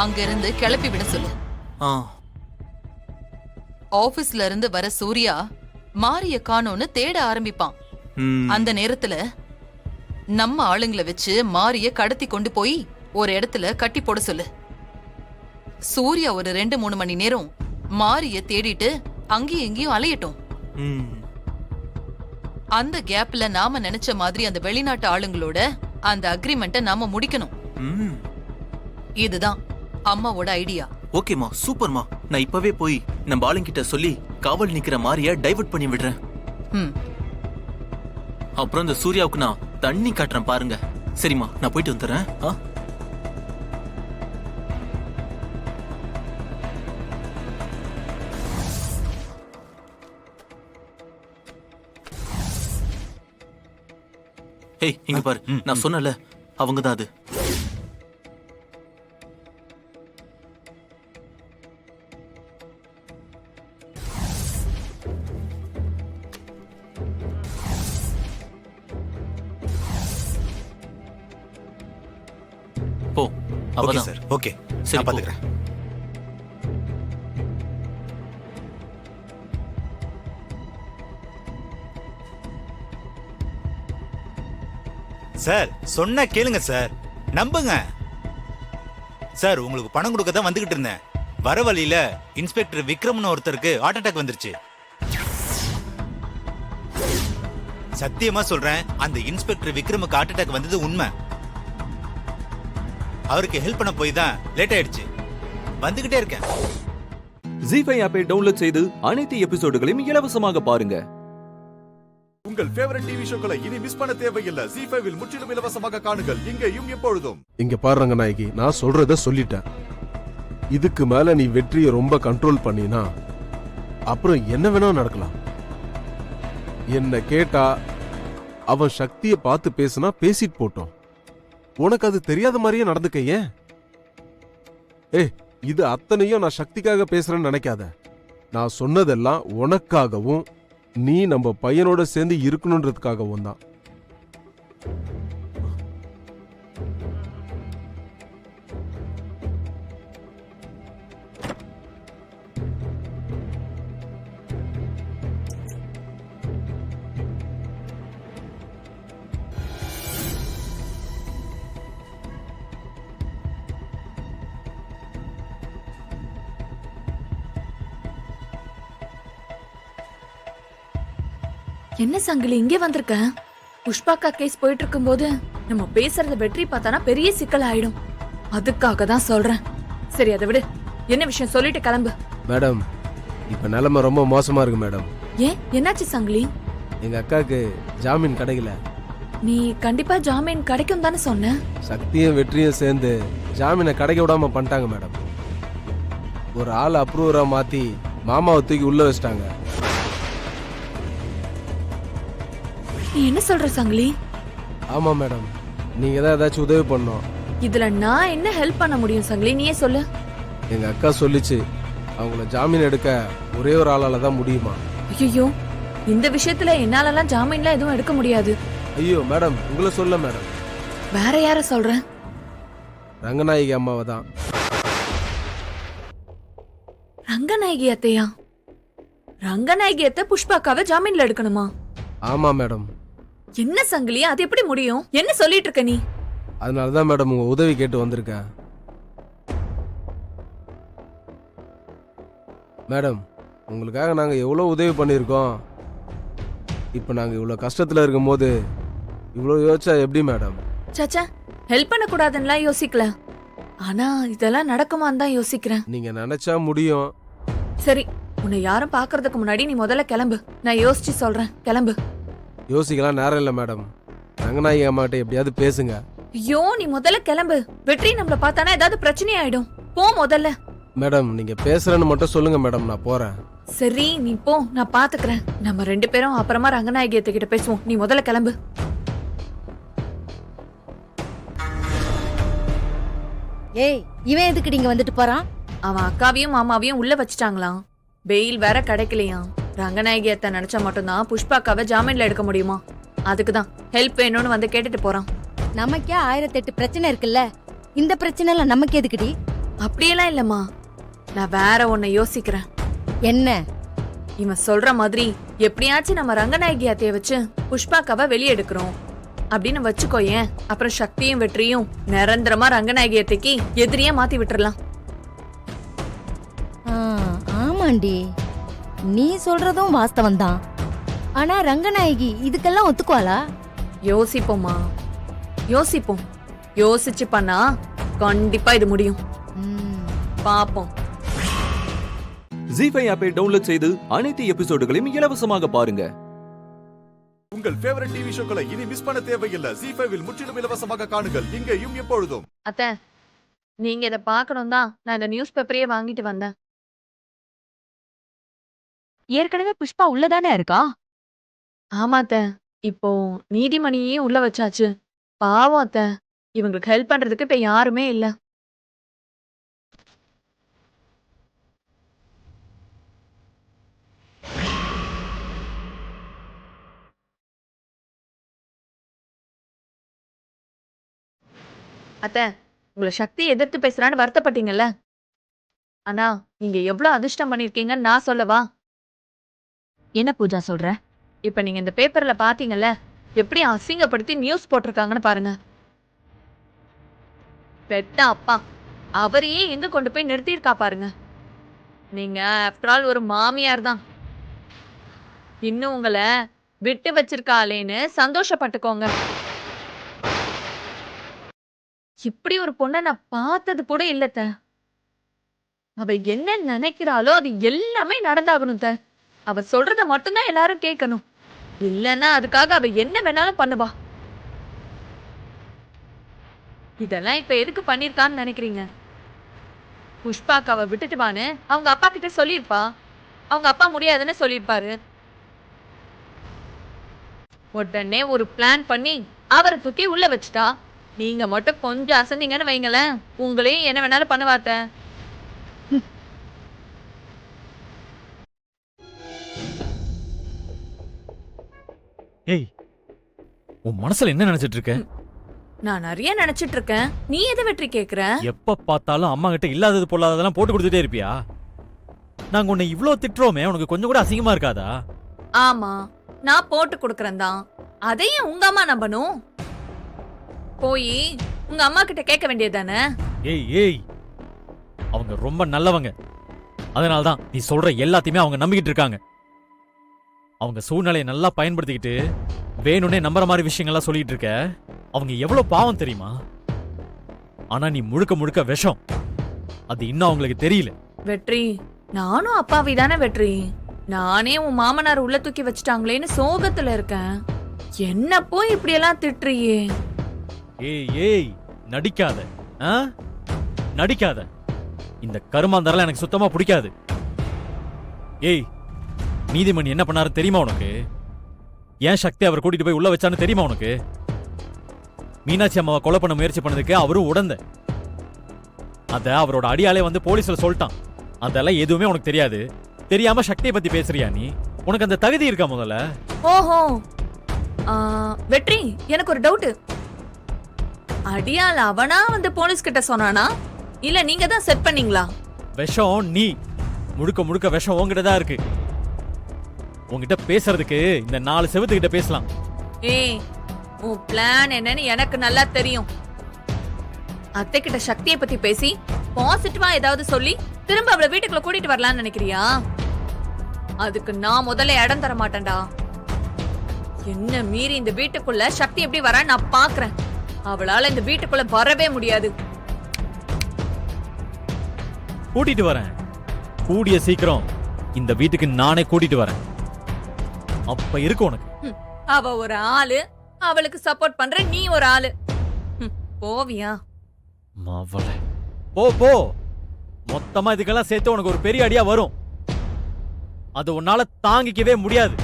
S12: அங்க இருந்து கிளப்பி விட சொல்லு. ஆபீஸ்ல இருந்து வர சூர்யா மாரிய காணோன்னு தேட ஆரம்பிப்பான். அந்த நேரத்துல நம்ம ஆளுங்களை வச்சு மாரிய கடத்தி கொண்டு போய் ஒரு இடத்துல கட்டி போட சொல்லு. சூர்யா ஒரு 2-3 மணி நேரம் மாரிய தேடிட்டு அங்கேயும் எங்கேயும் அலையட்டும். அந்த கேப்ல நாம நினைச்ச மாதிரி அந்த வெளிநாட்டு ஆளுங்களோட அந்த அக்ரிமெண்ட்டை நாம முடிக்கணும். இதுதான் அம்மாவோட ஐடியா.
S20: ஓகேமா, சூப்பர்மா. நான் இப்பவே போய் நம்ம ஆளுங்கிட்ட சொல்லி காவல் நிக்கிற மாரிய டைவர்ட் பண்ணி விடுறேன். அப்புறம் இந்த சூர்யாவுக்கு நான் தண்ணி காட்டுறேன் பாருங்க. சரிம்மா, நான் போயிட்டு வந்துடுறேன். ஏய், இங்க பாரு, நான் சொன்னல அவங்க தான் அது. போ, அவதான்.
S17: சார், ஓகே,
S20: சரி,
S17: நான் பாத்துக்கிறேன். சார், சொன்னா கேளுங்க சார், நம்புங்க சார். உங்களுக்கு பணம் கொடுக்க தான் வந்துகிட்டு இருந்தேன். வர வழியில இன்ஸ்பெக்டர் விக்ரம்னு ஒருத்தருக்கு ஹார்ட் அட்டாக் வந்துருச்சு. சத்தியமா சொல்றேன், அந்த இன்ஸ்பெக்டர் விக்ரமுக்கு ஹார்ட் அட்டாக் வந்தது உண்மை. அவருக்கு ஹெல்ப் பண்ண போய் தான் லேட் ஆயிடுச்சு. வந்துகிட்டே இருக்கேன்.
S11: ஜீ5 ஆப்பை டவுன்லோட் செய்து அனைத்து எபிசோடுகளையும் இலவசமாக பாருங்க.
S1: உங்கள் ஃபேவரட் டிவி ஷோக்களை இனி மிஸ் பண்ண தேவையில்லை. ஜீ5 முற்றிலும் இலவசமாக காணுங்கள், இங்கேயும் எப்பொழுதும்.
S7: இங்க பாருங்க நாயகி, நான் சொல்றத சொல்லிட்டேன். இதுக்கு மேல நீ வெற்றியை ரொம்ப கண்ட்ரோல் பண்ணினா அப்புறம் என்ன வேணா நடக்கலாம். என்ன கேட்டா அவன் சக்தியை பார்த்து பேசினா பேசிட்டு போட்டோம். உனக்கு அது தெரியாத மாதிரியே நடந்துக்க ஏன்? இது அத்தனையும் நான் சக்திக்காக பேசுறேன்னு நினைக்காத. நான் சொன்னதெல்லாம் உனக்காகவும் நீ நம்ம பையனோட சேர்ந்து இருக்கணும்ன்றதுக்காகவும் தான்.
S9: என்ன சங்கிலி இங்கே வந்திருக்க? புஷ்பாக்கா கேஸ் போயிட்டு இருக்கும்போது நம்ம பேசுறத வெற்றி பார்த்தானா பெரிய சிக்கல் ஆயிடும். அதுக்காக தான் சொல்றேன். சரி, அதை விடு. என்ன விஷயம் சொல்லிட்டு கிளம்பு.
S7: மேடம், இப்ப நிலைமை ரொம்ப மோசமா இருக்கு மேடம்.
S9: ஏன், என்னாச்சு சங்கிலி?
S7: எங்க அக்காவுக்கு ஜாமீன் கிடைக்கல.
S9: நீ கண்டிப்பா ஜாமீன் கிடைக்கும் தானே சொன்ன.
S7: சக்தியும் வெற்றியும் சேர்ந்து ஜாமீனை கிடைக்க விடாம பண்ணிட்டாங்க மேடம். ஒரு ஆள் அப்ரூவரா மாத்தி மாமாவை தூக்கி உள்ள வச்சிட்டாங்க.
S9: நீ என்ன சொல்ற சங்கிலி?
S7: ஆமா மேடம், நீங்க தான் ஏதாச்சும் உதவி பண்ணணும்.
S9: இதுல நான் என்ன ஹெல்ப் பண்ண முடியும் சங்கிலி, நீயே சொல்லு.
S7: எங்க அக்கா சொல்லிச்சு, அவங்கள ஜாமீன் எடுக்க ஒரே ஒரு ஆளால தான் முடியுமா.
S9: ஐயோ, இந்த விஷயத்துல என்னாலலாம் ஜாமீன்லாம் எதுவும் எடுக்க முடியாது.
S7: ஐயோ மேடம், உங்களை சொல்ல மேடம்.
S9: வேற யார சொல்ற?
S7: ரங்கநாயகி அம்மாவை தான்.
S9: ரங்கநாயகி அத்தையா? ரங்கநாயகி அத்தை புஷ்பாக்காவை ஜாமீன்ல எடுக்கணுமா?
S7: ஆமா மேடம்.
S9: என்ன சங்கிலி, அது எப்படி முடியும்? என்ன சொல்லிட்டு இருக்க நீ?
S7: அதனாலதான் மேடம் உங்க உதவி கேட்டு வந்திருக்கேன். மேடம், உங்களுக்காக நாங்க எவ்வளவு உதவி பண்ணியிருக்கோம். இப்ப நாங்க இவ்வளவு கஷ்டத்துல இருக்கும் போது இவ்வளவு யோசிச்சா எப்படி மேடம்?
S9: சச்சா, ஹெல்ப் பண்ண கூடாதுன்னா யோசிக்கல. ஆனா இதெல்லாம் நடக்குமான்னு தான் யோசிக்கிறேன்.
S7: நீங்க நினைச்சா முடியும்.
S9: சரி, உன்னை யாரும் பாக்குறதுக்கு முன்னாடி நீ முதல்ல கிளம்பு. நான் யோசிச்சு சொல்றேன், கிளம்பு.
S7: யோசிக்கலாம் நேரம் இல்ல மேடம். ரங்கநாயகி அம்மாட்ட எப்படியாவது பேசுங்க.
S9: ஐயோ, நீ முதல்ல கிளம்பு. வெற்றி நம்மள பார்த்தானா ஏதாவது பிரச்சனை ஆயிடும். போ முதல்ல.
S7: மேடம், நீங்க பேசுறேன்னு மட்டும் சொல்லுங்க மேடம், நான் போறேன்.
S9: சரி, நீ போ, நான் பாத்துக்கிறேன். நம்ம 2 பேரும் அப்புறமா ரங்கநாயகி கிட்ட பேசுவோம். நீ முதல்ல கிளம்பு.
S19: ஏய், இவன் எதுக்கு நீங்க வந்துட்டு போறான்?
S9: அவன் அக்காவையும் மாமாவையும் உள்ள வச்சுட்டாங்களாம். பெயில் வேற கிடைக்கலையாம். ரங்கநாயகி அத்தை நினைச்சா மட்டும்தான் புஷ்பாக்காவை ஜாமீன்ல எடுக்க முடியுமா. அதுக்குதான் ஹெல்ப் வேணும்னு வந்து கேட்டுட்டு போறான்.
S19: நமக்கே 1008 பிரச்சனை இருக்குல்ல, இந்த பிரச்சனை எல்லாம் நமக்கு எதுக்குடி?
S9: அப்படியெல்லாம் இல்லம்மா, நான் வேற ஒன்ன யோசிக்கிறேன்.
S19: என்ன?
S9: இவன் சொல்ற மாதிரி எப்படியாச்சும் நம்ம ரங்கநாயகி அத்தைய வச்சு புஷ்பாக்காவை வெளியே எடுக்கிறோம் அப்படின்னு வச்சுக்கோயேன். அப்புறம் சக்தியும் வெற்றியும் நிரந்தரமா ரங்கநாயகி அத்தைக்கு எதிரியா மாத்தி விட்டுறலாம்.
S19: ஆமாண்டி, நீ சொல்றதும் வாஸ்தவம் தான். ஆனா ரங்கநாயகி இதுக்கெல்லாம் ஒத்துக்குவாளா?
S9: யோசிப்போமா.
S21: யோசிப்போம். யோசிச்சு பண்ணா கண்டிப்பா இது முடியும். பாப்போம்.
S11: ஜி5 ஆப்பை டவுன்லோட் செய்து அனைத்து எபிசோடுகளையும் இலவசமாக பாருங்க.
S1: உங்கள் ஃபேவரட் டிவி ஷோக்களை இனி மிஸ் பண்ண தேவையில்லை. ஜி5வில் முற்றிலும் இலவசமாக காணுங்கள் இங்கேயும் எப்பொழுதும்.
S21: அத்தை, நீங்க இதை பார்க்கணும் தான் நான் இந்த நியூஸ் பேப்பரையே வாங்கிட்டு வந்தேன்.
S22: ஏற்கனவே புஷ்பா உள்ளதானே இருக்கா?
S21: ஆமா அத்தை, இப்போ நீதிமணியையும் உள்ள வச்சாச்சு. பாவம் அத்தை, இவங்களுக்கு ஹெல்ப் பண்றதுக்கு இப்ப யாருமே இல்ல. அத்தை, உங்களை சக்தி எதிர்த்து பேசுறான்னு வருத்தப்பட்டீங்கல்ல, ஆனா நீங்க எவ்வளவு அதிர்ஷ்டம் பண்ணிருக்கீங்கன்னு நான் சொல்லவா?
S22: என்ன பூஜா சொல்ற?
S21: இப்ப நீங்க இந்த பேப்பர்ல பாத்தீங்கல்ல, எப்படி அசிங்கப்படுத்தி நியூஸ் போட்டிருக்காங்கன்னு பாருங்க. பெட்ட அப்பா அவரையே எங்க கொண்டு போய் நிறுத்தியிருக்கா பாருங்க. நீங்க ஆஃப்டர் ஆல் ஒரு மாமியார் தான். இன்னும் உங்களை விட்டு வச்சிருக்காளேன்னு சந்தோஷப்பட்டுக்கோங்க. இப்படி ஒரு பொண்ணை நான் பார்த்தது கூட இல்லத்த. அவ என்ன நினைக்கிறாளோ அது எல்லாமே நடந்தாகணும் த. அவ சொல்றத மட்டும்தான் எல்லாரும் கேட்கணும். இல்லைன்னா அதுக்காக அவ என்ன வேணாலும் பண்ணுவா. இதெல்லாம் இப்ப எதுக்கு பண்ணிருக்கான்னு நினைக்கிறீங்க? புஷ்பாக்கு அவ விட்டுட்டு வான்னு அவங்க அப்பா கிட்ட சொல்லியிருப்பா. அவங்க அப்பா முடியாதுன்னு சொல்லியிருப்பாரு. உடனே ஒரு பிளான் பண்ணி அவரை தூக்கி உள்ள வச்சுட்டா. நீங்க மட்டும் கொஞ்சம் அசந்தீங்கன்னு வைங்களேன், உங்களையும் என்ன வேணாலும் பண்ணுவாத்த.
S23: ஏய், உன் மனசுல என்ன நினைச்சிட்டு இருக்க?
S21: நான் நிறைய நினைச்சிட்டு இருக்கேன். நீ எதை வெற்றி கேக்குற?
S23: எப்ப பார்த்தாலும் அம்மா கிட்ட இல்லாதது பொல்லாததெல்லாம் போட்டு கொடுத்துட்டே இருப்பியா? நாங்க உன்னை இவ்ளோ திட்டுறோமே, உனக்கு கொஞ்சம் கூட அசிங்கமா இருக்காதா?
S21: ஆமா, நான் போட்டு கொடுக்கறேன் தான். அதையும் உங்க அம்மா நம்பணும். போய் உங்க அம்மா கிட்ட கேட்க வேண்டியதானே?
S23: ஏய் ஏய், அவங்க ரொம்ப நல்லவங்க. அதனால்தான் நீ சொல்ற எல்லாத்தையுமே அவங்க நம்பிக்கிட்டு இருக்காங்க. அவங்க சூழ்நிலையை நல்லா பயன்படுத்திக்கிட்டு வேணும்னே நம்புற மாதிரி விஷயங்கள்லாம் சொல்லிட்டு இருக்க. அவங்க எவ்வளவு பாவம் தெரியுமா? ஆனா நீ முழுக்க முழுக்க விஷம். அது இன்னும் அவங்களுக்கு தெரியல.
S21: வெற்றி, நானும் அப்பாவி தானே வெற்றி. நானே உன் மாமனார் உள்ள தூக்கி வச்சுட்டாங்களேன்னு சோகத்துல இருக்கேன். என்ன போய் இப்படி எல்லாம் திட்டுறியே?
S23: ஏய் ஏய், நடிக்காத. நடிக்காத. இந்த கருமாந்தரெல்லாம் எனக்கு சுத்தமா பிடிக்காது. ஏய், நீதிமணி என்ன பண்ணாரு தெரியுமா உனக்கு? ஏன் சக்தி அவர் கூட்டிட்டு போய் உள்ள வச்சான்னு தெரியுமா உனக்கு? மீனாட்சி அம்மாவை கொலை பண்ண முயற்சி பண்ணதுக்கு அவரும் உடந்த. அத அவரோட அடியாலே வந்து போலீஸ்ல சொல்லிட்டான். அதெல்லாம் எதுவுமே உனக்கு தெரியாது. தெரியாம சக்தியை பத்தி பேசுறியா நீ? உனக்கு அந்த தகுதி இருக்கா முதல்ல?
S21: ஓஹோ, வெற்றி, எனக்கு ஒரு டவுட். அடியால் அவனா வந்து போலீஸ் கிட்ட சொன்னானா, இல்ல நீங்க தான் செட் பண்ணீங்களா?
S23: விஷம் நீ, முழுக்க முழுக்க விஷம் உங்ககிட்ட தான் இருக்கு. உங்ககிட்ட பேசுறதுக்கு இந்த 4 செவத்துக்கிட்ட பேசலாம்.
S21: ஏய், உன் பிளான் என்னன்னு எனக்கு நல்லா தெரியும். அத்தை கிட்ட சக்தியை பத்தி பேசி பாசிட்டிவா ஏதாவது சொல்லி திரும்ப அவளை வீட்டுக்குள்ள கூட்டிட்டு வரலாம்னு நினைக்கிறியா? அதுக்கு நான் முதல்ல இடம் தர மாட்டேன்டா. என்ன மீறி இந்த வீட்டுக்குள்ள சக்தி எப்படி வர நான் பாக்குறேன். அவளால இந்த வீட்டுக்குள்ள வரவே முடியாது.
S23: கூட்டிட்டு வரேன். கூடிய சீக்கிரம் இந்த வீட்டுக்கு நானே கூட்டிட்டு வரேன். அப்ப இருக்கு உனக்கு.
S21: அவ ஒரு ஆளு, அவளுக்கு சப்போர்ட் பண்ற நீ ஒரு ஆளு. போவியா?
S23: மாவளே, போ போ. மொத்தமா இதுக்கெல்லாம் சேர்த்து உனக்கு ஒரு பெரிய அடியா வரும். அது உன்னால தாங்கிக்கவே முடியாது.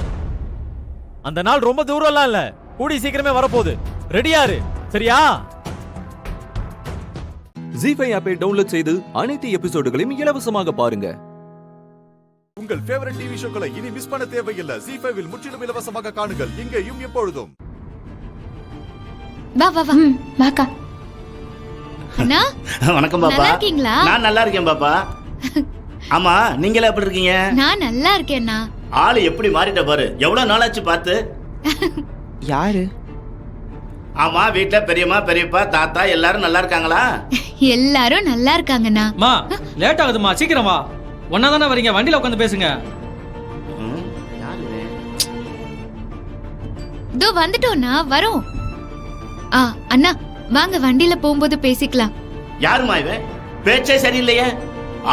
S23: அந்த நாள் ரொம்ப தூரம்லாம் இல்ல, கூடி சீக்கிரமே வரப்போகுது. ரெடியாரு, சரியா?
S11: ஜி5 ஆப்பை டவுன்லோட் செய்து அனைத்து எபிசோடுகளையும் இலவசமாக பாருங்க.
S1: உங்கள் ஃபேவரட் டிவி ஷோக்களை இனி மிஸ் பண்ண தேவையில்லை. ஜி5வில் முற்றிலும் இலவசமாக காணுங்கள் இங்கேயும் எப்பொழுதும்.
S2: வா வா வா வாக்கா. அண்ணா
S24: வணக்கம் பாப்பா.
S2: நல்லா இருக்கீங்களா?
S24: நான் நல்லா இருக்கேன் பாப்பா. ஆமா, நீங்களே எப்படி இருக்கீங்க?
S2: நான் நல்லா இருக்கேன்னா.
S24: ஆளு எப்படி மாறிட்ட பாரு. எவ்வளவு நாளாச்சு பார்த்து.
S16: யாரு?
S24: ஆமா, வீட்ல பெரியம்மா பெரியப்பா தாத்தா எல்லாரும் நல்லா இருக்காங்களா?
S2: எல்லாரும் நல்லா இருக்காங்கண்ணா.
S13: மா, லேட் ஆகுதுமா, சீக்கிரம் வா. ஒன்னா தானே வரீங்க, வண்டியில உட்காந்து பேசுங்க.
S2: இதோ வந்துட்டோம்னா வரோம். அண்ணா வாங்க வண்டியில போகும்போது பேசிக்கலாம்.
S24: யாருமா இவன்? பேச்சே சரியில்லையே,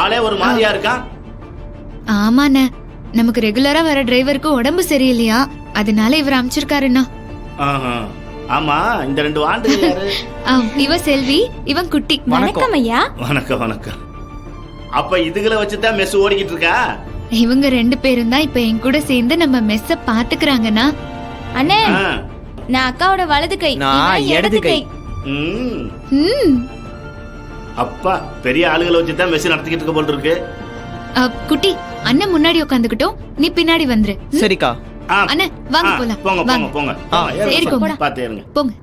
S24: ஆளே ஒரு மாதிரியா இருக்கான்.
S2: ஆமாண்ணே, நமக்கு ரெகுலரா வர டிரைவருக்கு உடம்பு சரியில்லையா, அதனால இவர் அமைச்சிருக்காருண்ணா.
S24: ஆஹா. ஆமா, இந்த 2 ஆண்டு யாரு?
S2: இவ செல்வி, இவன் குட்டி.
S10: வணக்கம் ஐயா.
S24: வணக்கம் வணக்கம். அப்ப இதுகளை வச்சுதான் மெஸ் ஓடிக்கிட்டு இருக்கா?
S2: இவங்க 2 பேரும் தான் இப்ப என் கூட சேர்ந்து நம்ம மெஸ்ஸ பாத்துக்கறாங்கண்ணா.
S10: அண்ணே,
S24: ஆ.
S10: நான் அக்காவோட வலது கை,
S16: நான் இடது கை.
S24: ம். அப்பா பெரிய ஆளுகளை வச்சுதான் மெஸ் நடத்திக்கிட்டு இருக்க போல் இருக்கு.
S2: குட்டி, அண்ணன் முன்னாடி உட்காந்துக்கிட்டோம், நீ பின்னாடி வந்துரு.
S16: சரிக்கா.
S2: அண்ணே வாங்க போலாம்.
S24: போங்க போங்க போங்க.
S2: சரி, போங்க.
S24: பாத்து ஏறுங்க.
S2: போங்க.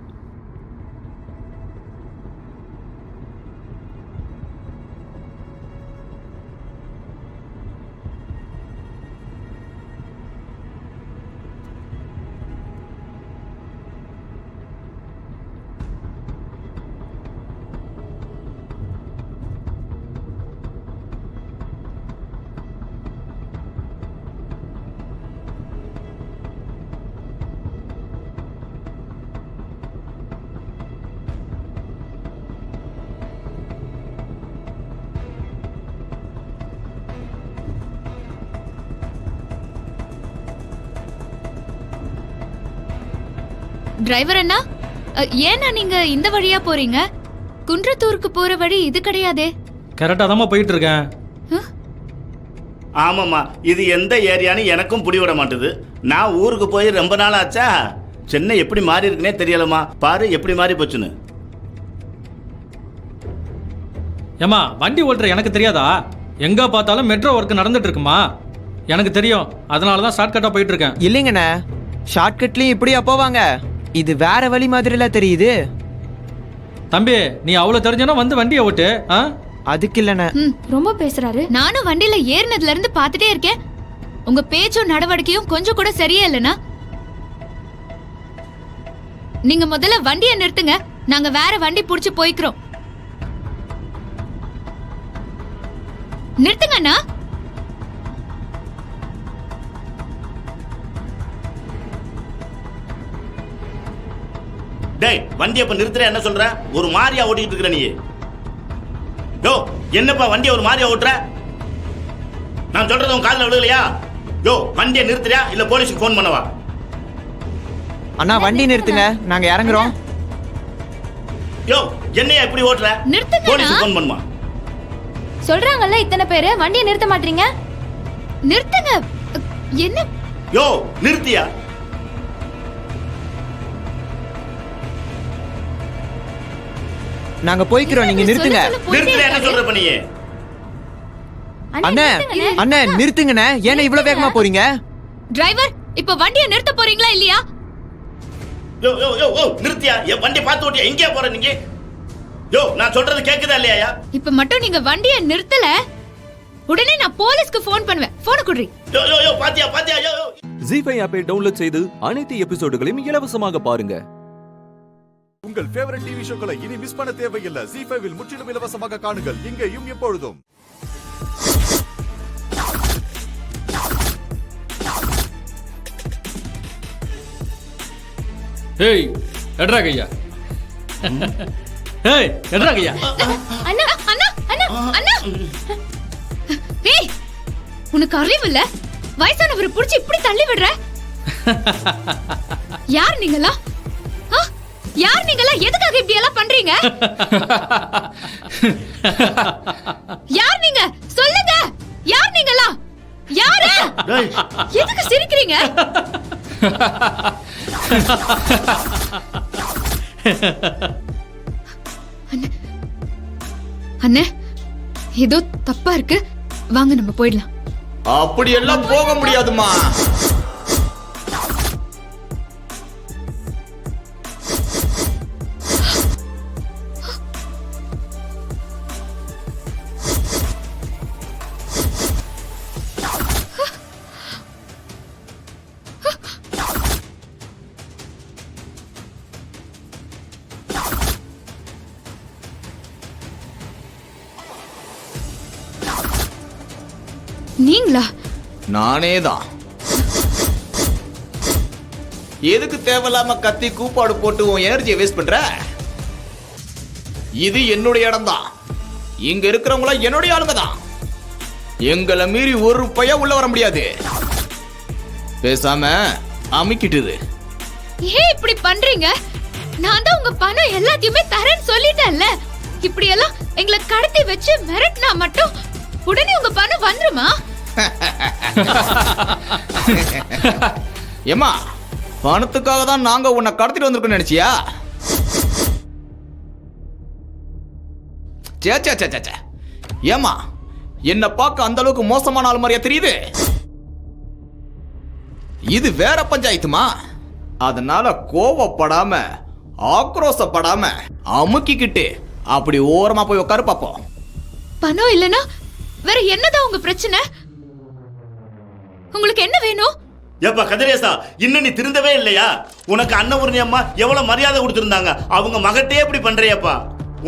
S2: டிரைவர் அண்ணா, ஏன்னா நீங்க இந்த வழியா போறீங்க? குன்றத்தூருக்கு போற வழி இது கிடையாதே.
S23: கரெக்டா தான் போயிட்டு இருக்கேன்.
S24: ஆமாம்மா, இது எந்த ஏரியான்னு எனக்கும் புடி விட மாட்டுது. நான் ஊருக்கு போய் ரொம்ப நாள் ஆச்சா. சென்னை எப்படி மாறி இருக்குன்னே தெரியலமா. பாரு எப்படி மாறி போச்சுன்னு.
S23: ஏமா, வண்டி ஓட்டுற எனக்கு தெரியாதா? எங்க பார்த்தாலும் மெட்ரோ ஒர்க் நடந்துட்டு இருக்குமா, எனக்கு தெரியும். அதனால தான் ஷார்ட்கட்டா போயிட்டு இருக்கேன்.
S16: இல்லைங்கண்ணே, ஷார்ட்கட்லயும் இப்படியா போவாங்க? இது வேற வழி மாதிரில தெரியுது.
S23: தம்பி, நீ அவ்வளவு தெரிஞ்சனா வந்து வண்டியை ஓட்டு.
S16: அதுக்கு இல்லண்ணே.
S10: ரொம்ப பேசுறாரு.
S2: நானும் வண்டியில ஏறினதுல இருந்து பாத்துட்டே இருக்கேன். உங்க பேச்சும் நடவடிக்கையும் கொஞ்சம் கூட சரியா இல்லனா. நீங்க முதல்ல வண்டியை நிறுத்துங்க, நாங்க வேற வண்டி புடிச்சு போய்க்கிறோம். நிறுத்துங்கண்ணா.
S24: டேய், வண்டி அப்ப நிறுத்துற என்ன சொல்ற? ஒரு மாதிரியா ஓட்டிட்டு இருக்கிற நீ. யோ, என்னப்பா வண்டியை ஒரு மாதிரியா ஓட்டுற? நான் சொல்றது உன் காதுல விழுகலையா? யோ, வண்டியை நிறுத்துறியா இல்ல போலீஸ்க்கு போன் பண்ணவா?
S16: அண்ணா வண்டி நிறுத்துங்க, நாங்க இறங்குறோம்.
S24: யோ, என்னையா இப்படி ஓட்டுற?
S2: நிறுத்துங்க.
S24: போலீஸ்க்கு போன் பண்ணுமா?
S10: சொல்றாங்கல்ல இத்தனை பேரு, வண்டியை நிறுத்த மாட்டீங்க.
S2: நிறுத்துங்க. என்ன?
S24: யோ, நிறுத்தியா?
S16: நாங்க போய்க்கிறோம், நீங்க நிறுத்துங்க.
S24: நிறுத்துற என்ன சொல்ற பண்ணி?
S16: அண்ணே அண்ணே நிறுத்துங்கண்ணே, ஏன்னா இவ்வளவு வேகமா போறீங்க?
S2: டிரைவர், இப்ப வண்டியை நிறுத்த போறீங்களா இல்லையா?
S24: யோ யோ யோ யோ, நிறுத்தியா? என் வண்டி பார்த்து ஓட்டியா? எங்கே போற நீங்க? யோ, நான் சொல்றது கேக்குதா இல்லையா?
S2: இப்ப மட்டும் நீங்க வண்டியை நிறுத்தல, உடனே நான் போலீஸ்க்கு போன் பண்ணுவேன். போன் குடுறி.
S24: யோ யோ யோ, பாத்தியா பாத்தியா? யோ யோ.
S11: ஜீ5 ஆப்பை டவுன்லோட் செய்து அனைத்து எபிசோடுகளையும் இலவசமாக பாருங்க.
S1: உங்கள் ஃபேவரட் டிவி ஷோக்களை இனி மிஸ் பண்ண தேவையில்லை. ஜீ5 முற்றிலும் இலவசமாக காணுங்கள், இங்கேயும் எப்பொழுதும்.
S23: ஏய், எட்ரா கையா. ஏய், எட்ரா கையா.
S2: அண்ணா அண்ணா அண்ணா அண்ணா. ஏய், உனக்கு அறிவு இல்ல? வயசானவரை புடிச்சு இப்படி தள்ளி விடுற? யார் நீங்களா? யார் நீங்களா? எதுக்காக இப்படி எல்லாம் பண்றீங்க? யார் நீங்க? சொல்லுங்க. யார் நீங்களா? யாரு? எதுக்கு சிரிக்கிறீங்க? அண்ணே, ஏதோ தப்பா இருக்கு, வாங்க நம்ம போயிடலாம்.
S6: அப்படி எல்லாம் போக முடியாதுமா.
S2: நீங்களா?
S6: நானே தான்.
S4: எதுக்கு தேவையில்லாம கத்தி கூப்பாடு போட்டு உன் எனர்ஜியை வேஸ்ட் பண்ற? இது என்னுடைய இடம் தான். இங்க இருக்கிறவங்கள என்னுடைய ஆளுங்க தான். எங்களை மீறி ஒரு பையன் உள்ள வர முடியாது. பேசாம அமிக்கிட்டுது.
S2: ஏன் இப்படி பண்றீங்க? நான் தான் உங்க பணம் எல்லாத்தையுமே தரேன்னு சொல்லிட்டேன்ல. இப்படி எல்லாம் எங்களை கடத்தி வச்சு மிரட்டினா மட்டும் உடனே உங்க பணம் வந்துருமா?
S4: ஏமா, பணத்துக்காக தான் நாங்க உன்னை கடத்திட்டு வந்திருக்கோம் நினைச்சியா? சே ஏமா, என்ன பார்க்க அந்த அளவுக்கு மோசமான ஆள் மாதிரியா தெரியுது? இது வேற பஞ்சாயத்துமா. அதனால கோவப்படாம ஆக்ரோசப்படாம அமுக்கிக்கிட்டு அப்படி ஓரமா போய் உட்காரு பாப்போம்.
S2: பணம் இல்லனா வேற என்னதான் உங்க பிரச்சனை? உங்களுக்கு என்ன வேணும்?
S24: ஏப்பா கதிரேசா, இன்னும் நீ திருந்தவே இல்லையா? உனக்கு அன்னபூர்ணி அம்மா எவ்வளவு மரியாதை கொடுத்திருந்தாங்க, அவங்க மகட்டே இப்படி பண்றியப்பா.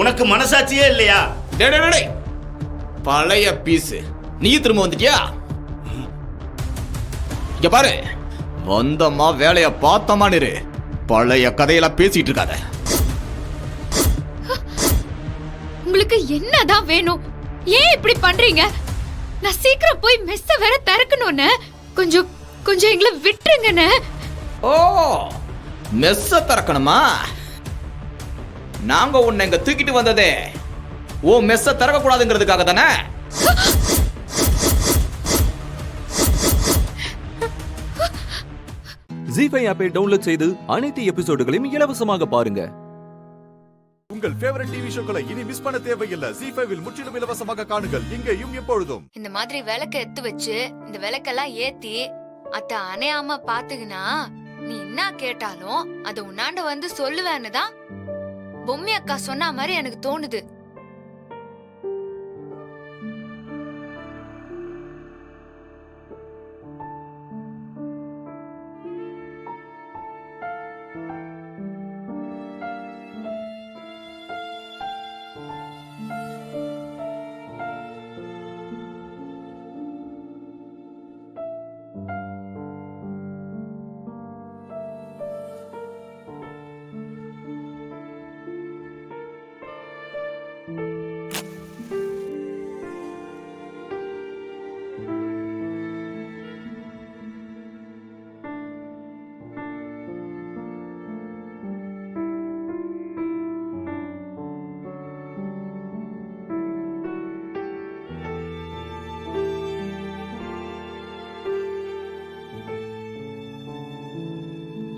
S24: உனக்கு மனசாட்சியே இல்லையா?
S4: பழைய பீஸ் நீ திரும்ப வந்துட்டியா? இங்க பாரு, வந்தம்மா வேலைய பார்த்தமானிரு. பழைய கதையெல்லாம் பேசிட்டு இருக்காத.
S2: உங்களுக்கு என்னதான் வேணும்? ஏன் இப்படி பண்றீங்க? நான் சீக்கிரம் போய் மெஸ்ஸ வேற திறக்கணும்னு. கொஞ்சம் கொஞ்சம் எங்களை விட்டுருங்கண்ணே.
S4: ஓ, மெஸ்ஸ திறக்கணுமா? நாங்க உன்னை இங்க தூக்கிட்டு வந்ததே ஓ மெஸ்ஸ திறக்க கூடாதுங்கிறதுக்காக தானே?
S11: ஜீ5 ஆப்பை டவுன்லோட் செய்து அனைத்து எபிசோடுகளையும் இலவசமாக பாருங்க.
S1: உங்கள் ஃபேவரட் டிவி ஷோக்களை இனி மிஸ் பண்ண தேவையில்லை. ஜீ5 முற்றிலும் இலவசமாக காணுங்கள், இங்கேயும் எப்பொழுதும்.
S2: இந்த மாதிரி விளக்க எடுத்து வச்சு இந்த விளக்கெல்லாம் ஏத்தி அத்த அணையாம பாத்துக்கினா நீ என்ன கேட்டாலும் அது உன்னாண்ட வந்து சொல்லுவேன்னு தான் பொம்மி அக்கா சொன்ன மாதிரி எனக்கு தோணுது.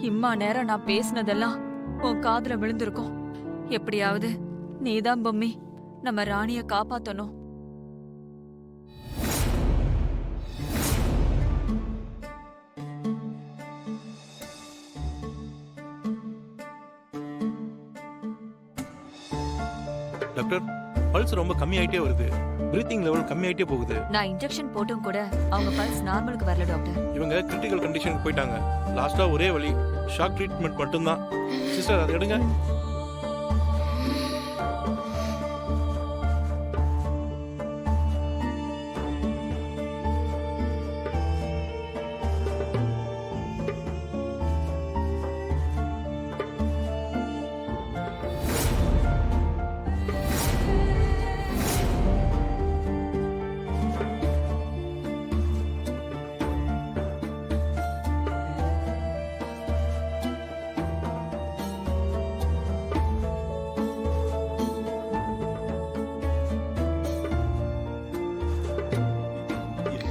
S21: இம்மா நேரம் நான் பேசினதெல்லாம் உன் காதுல விழுந்திருக்கும். எப்படியாவது நீதான் பொம்மி நம்ம ராணிய காப்பாத்தணும்.
S5: டாக்டர், பல்ஸ் ரொம்ப கம்மியாயிட்டே வருது. பிரீத்திங் லெவல் கம்மியாயிட்டே போகுது.
S21: நான் இன்ஜெக்ஷன் போட்டும் கூட அவங்க பல்ஸ் நார்மலுக்கு வரல டாக்டர்.
S5: இவங்க கிரிட்டிக்கல் கண்டிஷனுக்கு போயிட்டாங்க. லாஸ்டா ஒரே வழி ஷாக் ட்ரீட்மெண்ட் மட்டும்தான். சிஸ்டர், அதை எடுங்க.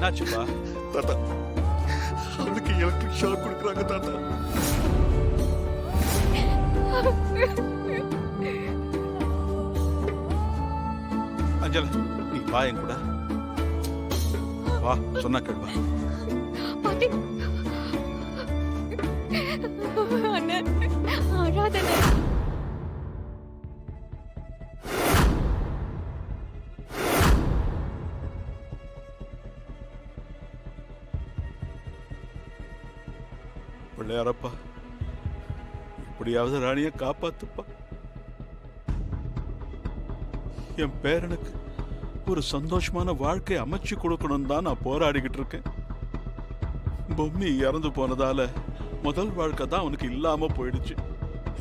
S5: என்னாச்சுப்பா?
S1: தாத்தா, அவனுக்கு எலக்ட்ரிக் ஷாக் கொடுக்குறாங்க தாத்தா.
S5: அஞ்சல், நீ வா என் கூட. வா, சொன்னா கேள்வா. பிள்ளையாரப்பா, எப்படியாவது ராணியை காப்பாத்துப்பா. என் பேரனுக்கு ஒரு சந்தோஷமான வாழ்க்கை அமைச்சு கொடுக்கணும் தான் நான் போராடிக்கிட்டு இருக்கேன். பொம்மி இறந்து போனதால
S8: முதல் வாழ்க்கை தான் அவனுக்கு இல்லாம போயிடுச்சு.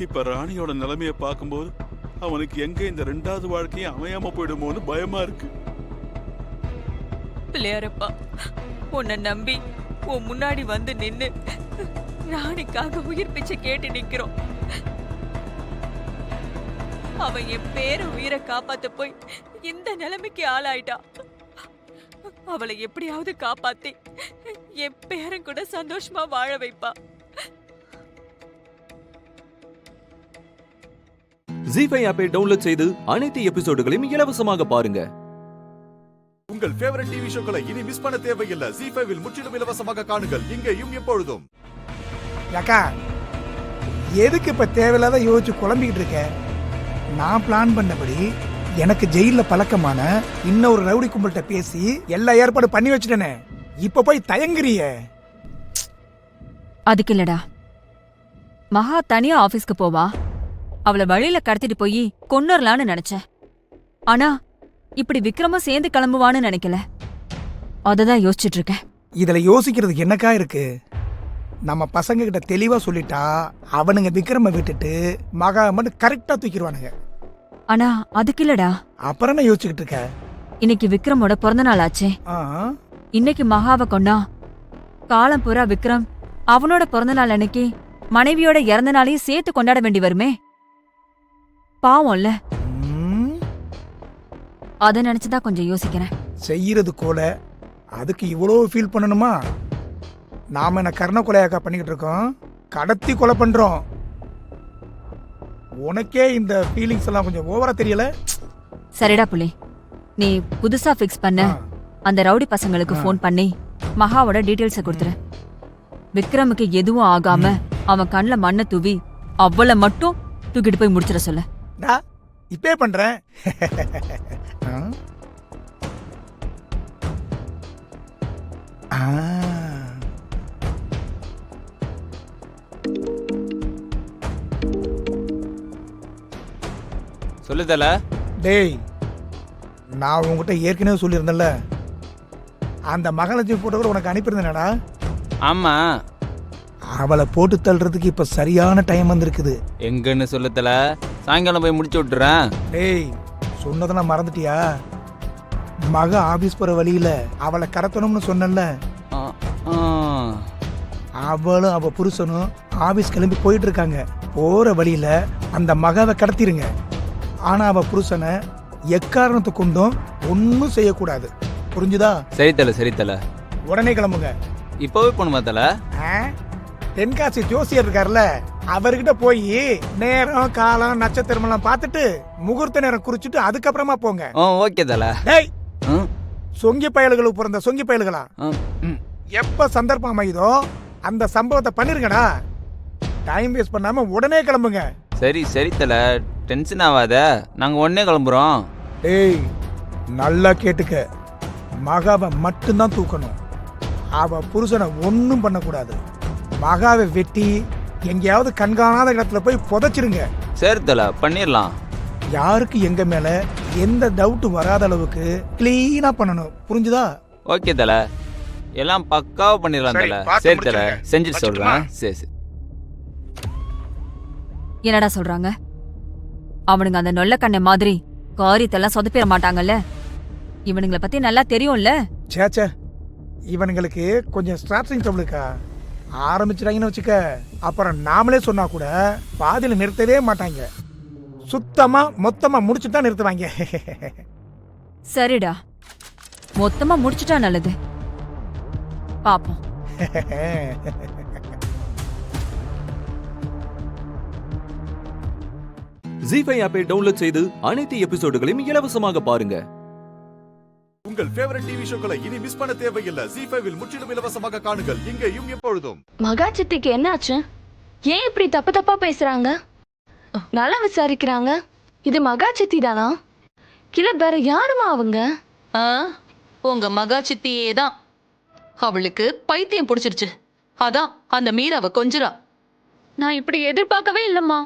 S8: இப்ப ராணியோட நிலைமைய பார்க்கும்போது அவனுக்கு எங்க இந்த 2வது வாழ்க்கையும் அமையாம போயிடுமோன்னு பயமா இருக்கு.
S21: பிள்ளையாரப்பா, உன்னை நம்பி உன் முன்னாடி வந்து நின்னு ராணிக்காக உயிர் பிச்சை கேட்டு நிக்கிறோம். அவன் என் பேர உயிரை காப்பாத்த போய் இந்த நிலைமைக்கு ஆளாயிட்டா. அவளை எப்படியாவது காப்பாத்தி என் பேரன் கூட சந்தோஷமா வாழ வைப்பா.
S11: ஜீஃபை ஆப்பை டவுன்லோட் செய்து அனைத்து எபிசோடுகளையும் இலவசமாக பாருங்க.
S1: உங்கள் ஃபேவரட் டிவி ஷோக்களை இனி மிஸ் பண்ண தேவையில்லை. ஜீஃபைவில் முற்றிலும் இலவசமாக காணுங்கள் இங்கேயும் எப்பொழுதும்.
S14: அக்கா, எதுக்கு இப்ப தேவையில்லாத யோசிச்சு குழம்பிக்கிட்டு இருக்க? நான் பிளான் பண்ணபடி எனக்கு ஜெயில பழக்கமான இன்னொரு ரவுடி கும்பல்கிட்ட பேசி எல்லா ஏற்பாடு பண்ணி வச்சுட்டேனே. இப்ப போய் தயங்குறிய?
S22: அதுக்கு இல்லடா, மகா தனியா ஆபீஸ்க்கு போவா. அவளை வழியில கடத்திட்டு போய் கொன்னரலான்னு நினைச்சேன். ஆனா இப்படி விக்ரமும் சேர்ந்து கிளம்புவான்னு நினைக்கல. அததான் யோசிச்சுட்டு இருக்கேன்.
S14: இதுல யோசிக்கிறதுக்கு என்னக்கா இருக்கு? நம்ம பசங்க கிட்ட தெளிவா சொல்லிட்டா அவனுங்க விக்ரம விட்டுட்டு மகா மட்டும் கரெக்டா தூக்கிடுவானுங்க.
S22: ஆனா அதுக்கு இல்லடா.
S14: அப்புறம் என்ன யோசிச்சுக்கிட்டு இருக்க?
S22: இன்னைக்கு விக்ரமோட பிறந்த நாள் ஆச்சே. இன்னைக்கு மகாவை கொண்டா காலம் பூரா விக்ரம் அவனோட பிறந்த நாள் அன்னைக்கு மனைவியோட இறந்த நாளையும் சேர்த்து கொண்டாட வேண்டி வருமே. பாவம்ல. அத நினைச்சுதான் கொஞ்சம் யோசிக்கிறேன்.
S14: செய்யறது கோல அதுக்கு இவ்வளவு ஃபீல் பண்ணணுமா? நாம என்ன கர்ண கொலையாக்கா பண்ணிக்கிட்டு இருக்கோம்? கடத்தி கொலை பண்றோம். உனக்கே இந்த ஃபீலிங்ஸ் எல்லாம் கொஞ்சம் ஓவரா தெரியல?
S22: சரிடா புள்ளி, நீ புதுசா ஃபிக்ஸ் பண்ண அந்த ரவுடி பசங்களுக்கு ஃபோன் பண்ணி மகாவோட டீடைல்ஸை கொடுத்துரு. விக்ரமுக்கு எதுவும் ஆகாம அவன் கண்ணுல மண்ணை தூவி அவளை மட்டும் தூக்கிட்டு போய் முடிச்சிட சொல்ல.
S14: இப்பே பண்றேன்.
S16: சொல்லுதல.
S14: டேய், நான் உங்ககிட்ட ஏற்கனவே சொல்லியிருந்தேன்ல, அந்த மகாலட்சுமி போட்டோ கூட உனக்கு அனுப்பியிருந்தேனடா.
S16: ஆமா,
S14: அவளை போட்டு தள்ளுறதுக்கு இப்ப சரியான டைம் வந்திருக்குது.
S16: எங்கன்னு சொல்லத்தல, சாயங்காலம் போய் முடிச்சு விட்டுறேன்.
S14: டேய், சொன்னதெல்லாம் மறந்துட்டியா? மக ஆபீஸ் போற வழியில அவளை கடத்தணும்னு சொன்னல. அவளும் அவ புருஷனும் ஆபீஸ் கிளம்பி போயிட்டு இருக்காங்க. போற வழியில அந்த மகாவை கடத்திருங்க. ஆனா அவ புருஷனை எக்காரணத்தை கொண்டும் ஒன்னும் செய்யக்கூடாது. புரிஞ்சுதா?
S16: சரி தல, சரி தல.
S14: உடனே கிளம்புங்க.
S16: இப்பவே போணுமா தல?
S14: தென்காசி ஜோசியர் இருக்காருல்ல, அவர்கிட்ட போய் நேரம் காலம் நட்சத்திரம் எல்லாம் பார்த்துட்டு முகூர்த்த நேரம் குறிச்சிட்டு அதுக்கப்புறமா போங்க.
S16: ஓகே தல.
S14: டேய், சொங்கி பயல்களுக்கு பிறந்த சொங்கி பயல்களா, எப்ப சந்தர்ப்பம் அமையுதோ அந்த சம்பவத்தை பண்ணிருங்கடா. டைம் வேஸ்ட் பண்ணாம உடனே கிளம்புங்க.
S16: சரி சரி தல, டென்ஷன் ஆகாத, நாங்க உடனே கிளம்புறோம்.
S14: டேய், நல்லா கேட்டுக்க. மகாவை மட்டும்தான் தூக்கணும். அவ புருஷனை ஒன்னும் பண்ணக்கூடாது. மகாவை வெட்டி எங்கேயாவது கண்காணாத இடத்துல போய் புதைச்சிருங்க.
S16: சரி தல, பண்ணிடலாம்.
S14: யாருக்கு எங்க மேல எந்த டவுட் வராத அளவுக்கு கிளீனா பண்ணணும். புரிஞ்சுதா?
S16: ஓகே தல, எல்லாம் பக்காவா பண்ணிடலாம் தல. சரி தல, செஞ்சுட்டு சொல்றேன். சரி சரி.
S22: என்னடா சொல்றாங்க? அவனுங்க அந்த நொல்ல கண்ணை மாதிரி காரியத்தெல்லாம் சொதப்பிட மாட்டாங்கல்ல? இவனுங்களை பத்தி நல்லா தெரியும்ல?
S14: சேச்சே, இவனுங்களுக்கு கொஞ்சம் ஸ்டார்டிங் ட்ரபிளுக்கா ஆரம்பிச்சிட்டாங்கன்னு வச்சுக்க, அப்புறம் நாமளே சொன்னா கூட பாதியில நிறுத்தவே மாட்டாங்க. சுத்தமா மொத்தமா முடிச்சுட்டு தான் நிறுத்துவாங்க.
S22: சரிடா, மொத்தமா முடிச்சுட்டா நல்லது. பாப்போம்.
S11: ஜீஃபை ஆப்பை டவுன்லோட் செய்து அனைத்து எபிசோடுகளையும் இலவசமாக பாருங்க.
S1: உங்கள் ஃபேவரட் டிவி ஷோக்களை இனி மிஸ் பண்ண தேவையில்லை. ஜீஃபைவில் முற்றிலும் இலவசமாக காணுங்கள் இங்கேயும் எப்பொழுதும்.
S15: மகா சித்திக்கு என்னாச்சு? ஏன் இப்படி தப்பு தப்பா பேசுறாங்க? நல்லா விசாரிக்கிறாங்க. இது மகா சித்தி தானா? இல்ல வேற யாருமா அவங்க?
S12: உங்க மகா சித்தியே தான். அவளுக்கு பைத்தியம் பிடிச்சிருச்சு. அதான் அந்த மீராவை கொஞ்சரா.
S15: நான் இப்படி எதிர்பார்க்கவே இல்லம்மா.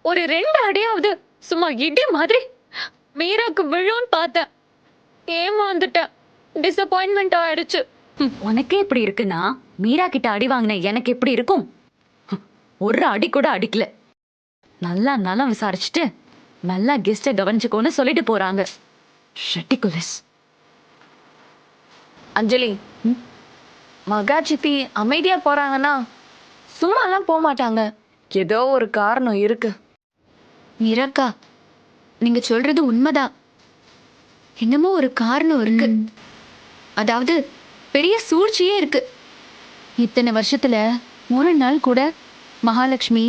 S15: ஒரு 2 அடியாவது சும்மா இடி மாதிரி மீராக்கு விழுன்னு பார்த்தேன். ஏமாந்துட்டேன். டிசப்பாயின்மெண்ட் ஆயிடுச்சு.
S22: உனக்கே இப்படி இருக்குன்னா மீரா கிட்ட அடி வாங்கின எனக்கு எப்படி இருக்கும்?
S15: ஒரு அடி கூட அடிக்கல. நல்லா நலம் விசாரிச்சுட்டு நல்லா கெஸ்ட்டை கவனிச்சுக்கோன்னு சொல்லிட்டு போறாங்க. ஷெட்டிகுலஸ். அஞ்சலி, மகா சித்தி அமைதியா போறாங்கன்னா சும்மாலாம் போக மாட்டாங்க. ஏதோ ஒரு காரணம் இருக்கு.
S2: மீராக்கா, நீங்க சொல்றது உண்மைதான். என்னமோ ஒரு காரணம் இருக்கு. அதாவது பெரிய சூழ்ச்சியே இருக்கு. இத்தனை வருஷத்துல ஒரு நாள் கூட மகாலட்சுமி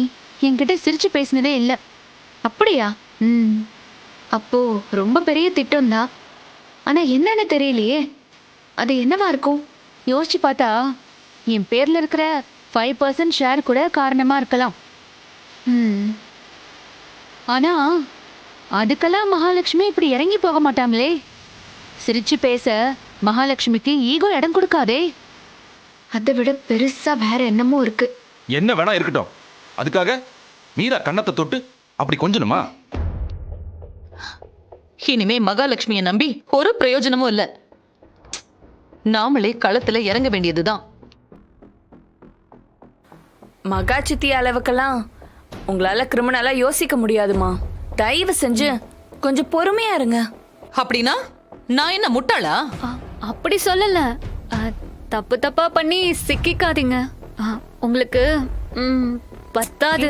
S2: என்கிட்ட சிரிச்சு பேசினதே இல்லை. அப்படியா? அப்போ ரொம்ப பெரிய திட்டம் தான். ஆனா என்னன்னு தெரியலையே. அது என்னவா இருக்கும்? யோசிச்சு பார்த்தா என் பேர்ல இருக்கிற 5% ஷேர் கூட காரணமா இருக்கலாம். ஆனா அதுக்கெல்லாம் மகாலட்சுமி இப்படி இறங்கி போக மாட்டாங்களே. சிரிச்சு பேச மகாலட்சுமிக்கு ஈகோ இடம் கொடுக்காதே. அதை விட பெருசா வேற என்னமோ இருக்கு.
S3: என்ன வேணா இருக்கட்டும், அதுக்காக மீரா கண்ணத்தை தொட்டு அப்படி கொஞ்சணுமா?
S12: இனிமே மகாலட்சுமியை நம்பி ஒரு பிரயோஜனமும் இல்ல. நாமளே களத்துல இறங்க வேண்டியதுதான்.
S21: மகா சித்தி அளவுக்கெல்லாம் உங்களால கிரிமினலா யோசிக்க முடியாதுமா. தயவு செஞ்சு கொஞ்சம் பொறுமையா இருங்க.
S12: அப்படின்னா நான் என்ன முட்டாளா?
S10: அப்படி சொல்லல. தப்பு தப்பா பண்ணி சிக்கிக்காதீங்க. உங்களுக்கு பத்தாது.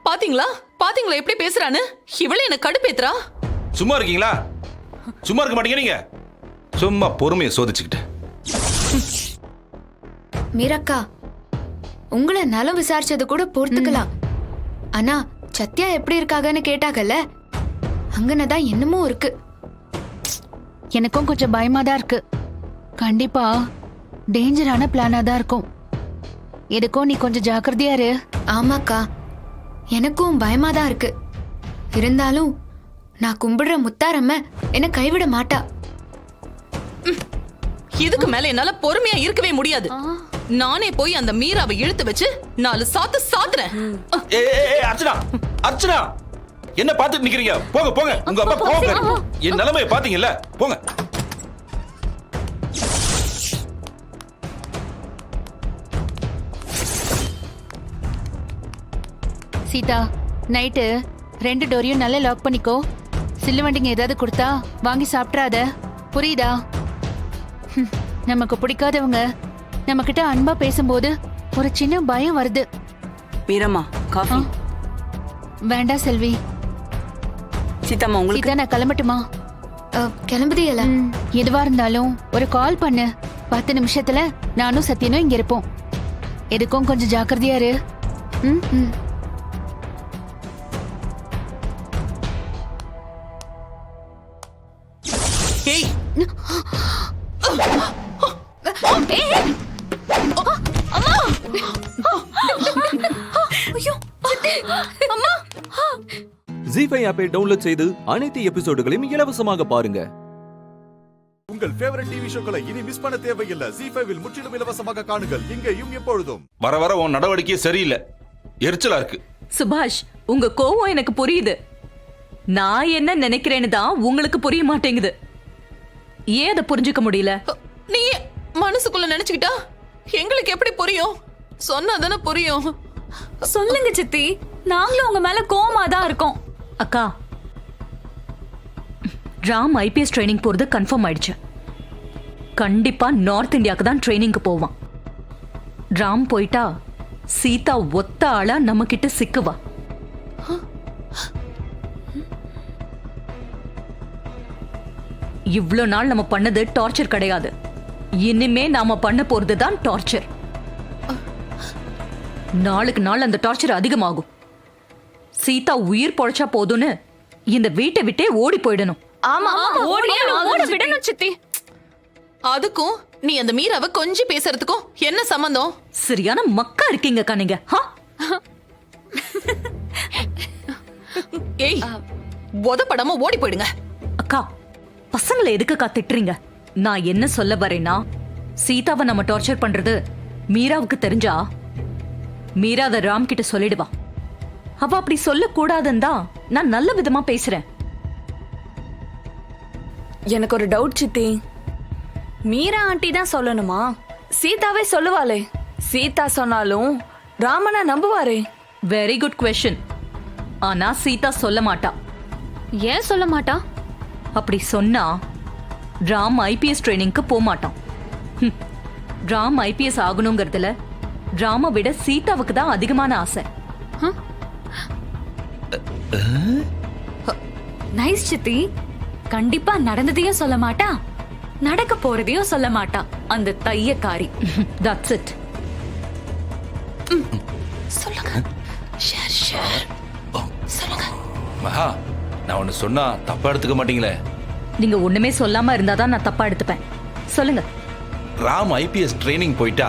S12: பாத்தீங்களா பாத்தீங்களா எப்படி பேசுறான்னு? இவளே என்ன கடுப்பேத்துறா.
S3: சும்மா இருக்கீங்களா? சும்மா இருக்க மாட்டீங்க நீங்க. சும்மா பொறுமையை சோதிச்சுக்கிட்டு.
S2: மீராக்கா, உங்களை நலம் விசாரிச்சது கூட பொறுத்துக்கலாம். ஆனா சத்யா எப்படி இருக்காங்கன்னு கேட்டாங்கல்ல, அங்கனதான் என்னமோ இருக்கு. எனக்கும் கொஞ்சம் பயமா தான் இருக்கு. கண்டிப்பா டேஞ்சரான பிளானா தான் இருக்கும். எதுக்கும் நீ கொஞ்சம் ஜாக்கிரதையா இரு. ஆமாக்கா, எனக்கும் பயமா தான் இருக்கு. இருந்தாலும் நான் கும்பிடுற முத்தாரம்ம என்ன கைவிட மாட்டா.
S12: இதுக்கு மேல என்னால பொறுமையா இருக்கவே முடியாது. நானே போய் அந்த மீராவை இழுத்து வச்சு 4 சாத்து சாத்துறேன்.
S3: அர்ச்சனா, அர்ச்சனா, என்ன பார்த்துட்டு நிக்கிறீங்க? போங்க போங்க, உங்க அப்பா போங்க. என் நிலைமையை பாத்தீங்கல்ல, போங்க.
S2: சீதா, நைட்டு 2 டோரையும் நல்லா லாக் பண்ணிக்கோ. சில்லு வண்டிங்க ஏதாவது கொடுத்தா வாங்கி சாப்பிட்றாத, புரியுதா? நமக்கு பிடிக்காதவங்க நம்ம கிட்ட அன்பா பேசும்போது ஒரு சின்ன பயம் வருது.
S21: வீரம்மா, காஃபி.
S2: வேண்டாம் செல்வி.
S21: சீதாம்மா, உங்களுக்கு
S2: நான் கிளம்பட்டுமா? கிளம்புதியல. எதுவா இருந்தாலும் ஒரு கால் பண்ணு. 10 நிமிஷத்துல நானும் சத்தியனும் இங்க இருப்போம். எதுக்கும் கொஞ்சம் ஜாக்கிரதையா இரு.
S11: ஜீ5 ஆப்பை டவுன்லோட் செய்து அனைத்து எபிசோடுகளையும் இலவசமாக பாருங்க.
S1: உங்கள் ஃபேவரட் டிவி ஷோக்களை இனி மிஸ் பண்ண தேவையில்லை. ஜீ5 முற்றிலும் இலவசமாக காணுங்கள், இங்கேயும் எப்பொழுதும்.
S3: வர வர உன் நடவடிக்கையே சரியில்லை, எரிச்சலா இருக்கு.
S21: சுபாஷ், உங்க கோவம் எனக்கு புரியுது. நான் என்ன நினைக்கிறேன்னு தான் உங்களுக்கு புரிய மாட்டேங்குது. ஏன் அதை புரிஞ்சுக்க முடியல?
S12: நீ மனசுக்குள்ள நினைச்சுக்கிட்டா எங்களுக்கு எப்படி புரியும்? சொன்னாதானே புரியும்.
S21: சொல்லுங்க சித்தி, நாங்களும் உங்க மேல கோவமா தான் இருக்கோம். அக்கா, ராம் ஐபிஎஸ் ட்ரைனிங் போறது கன்ஃபார்ம் ஆயிடுச்சு. கண்டிப்பா நார்த் இந்தியாவுக்கு தான் ட்ரைனிங்க்கு போவான். ராம் போயிட்டா சீதா ஒத்த ஆளா நம்ம கிட்ட சிக்குவா. இவ்ளோ நாள் நம்ம பண்ணது டார்ச்சர் கிடையாது. இனிமே நாம பண்ண போறது தான் டார்ச்சர். நாளுக்கு நாள் அந்த டார்ச்சர் அதிகமாகும். சீதா உயிர் பொழைச்சா போதும்னு இந்த வீட்டை விட்டே ஓடி போயிடணும்.
S12: ஆமா, ஓட விடணும் சித்தி. அதுக்கும் நீ அந்த மீராவை கொஞ்சம் பேசுறதுக்கும் என்ன சம்பந்தம்?
S21: சரியான மக்கா இருக்கீங்கக்கா நீங்க.
S12: ஏய், உதப்படாம ஓடி போயிடுங்க.
S21: அக்கா, பசங்களை எதுக்குக்கா திட்டுறீங்க? நான் என்ன சொல்ல வரேன்னா, சீதாவை நம்ம டார்ச்சர் பண்றது மீராவுக்கு தெரிஞ்சா மீரா அதை ராம் கிட்ட சொல்லிடுவா. அவ அப்படி சொல்ல கூடாதுன்னு தான் நான் நல்ல விதமா பேசுறேன். எனக்கு ஒரு டவுட் சித்தி. மீரா ஆண்டி தான் சொல்லணுமா? சீதாவே சொல்லுவாளே. சீதா சொன்னாலும் ராமனா நம்புவாரே.
S22: Very good question. ஆனா சீதா சொல்ல மாட்டா.
S15: ஏன் சொல்ல மாட்டா?
S22: அப்படி சொன்னா ராம் ஐபிஎஸ் ட்ரைனிங்க்கு போக மாட்டான். ராம் ஐபிஎஸ் ஆகணுங்கிறதுல ராம விட சீதாவுக்கு தான் அதிகமான ஆசை.
S15: நைஸ் சித்தி. கண்டிப்பா நடந்ததையும் சொல்ல மாட்டா, நடக்க போறதையும் சொல்ல மாட்டா. அந்த தையக்காரி.
S22: That's it.
S12: சொல்லுங்க. Share share. சொல்லுங்க.
S3: மகா, நான் ஒன்னு சொன்னா தப்பா எடுத்துக்க மாட்டீங்களே?
S22: நீங்க ஒண்ணுமே சொல்லாம இருந்தாதான் நான் தப்பா எடுத்துப்பேன். சொல்லுங்க.
S3: ராம் ஐபிஎஸ் ட்ரைனிங் போயிட்டா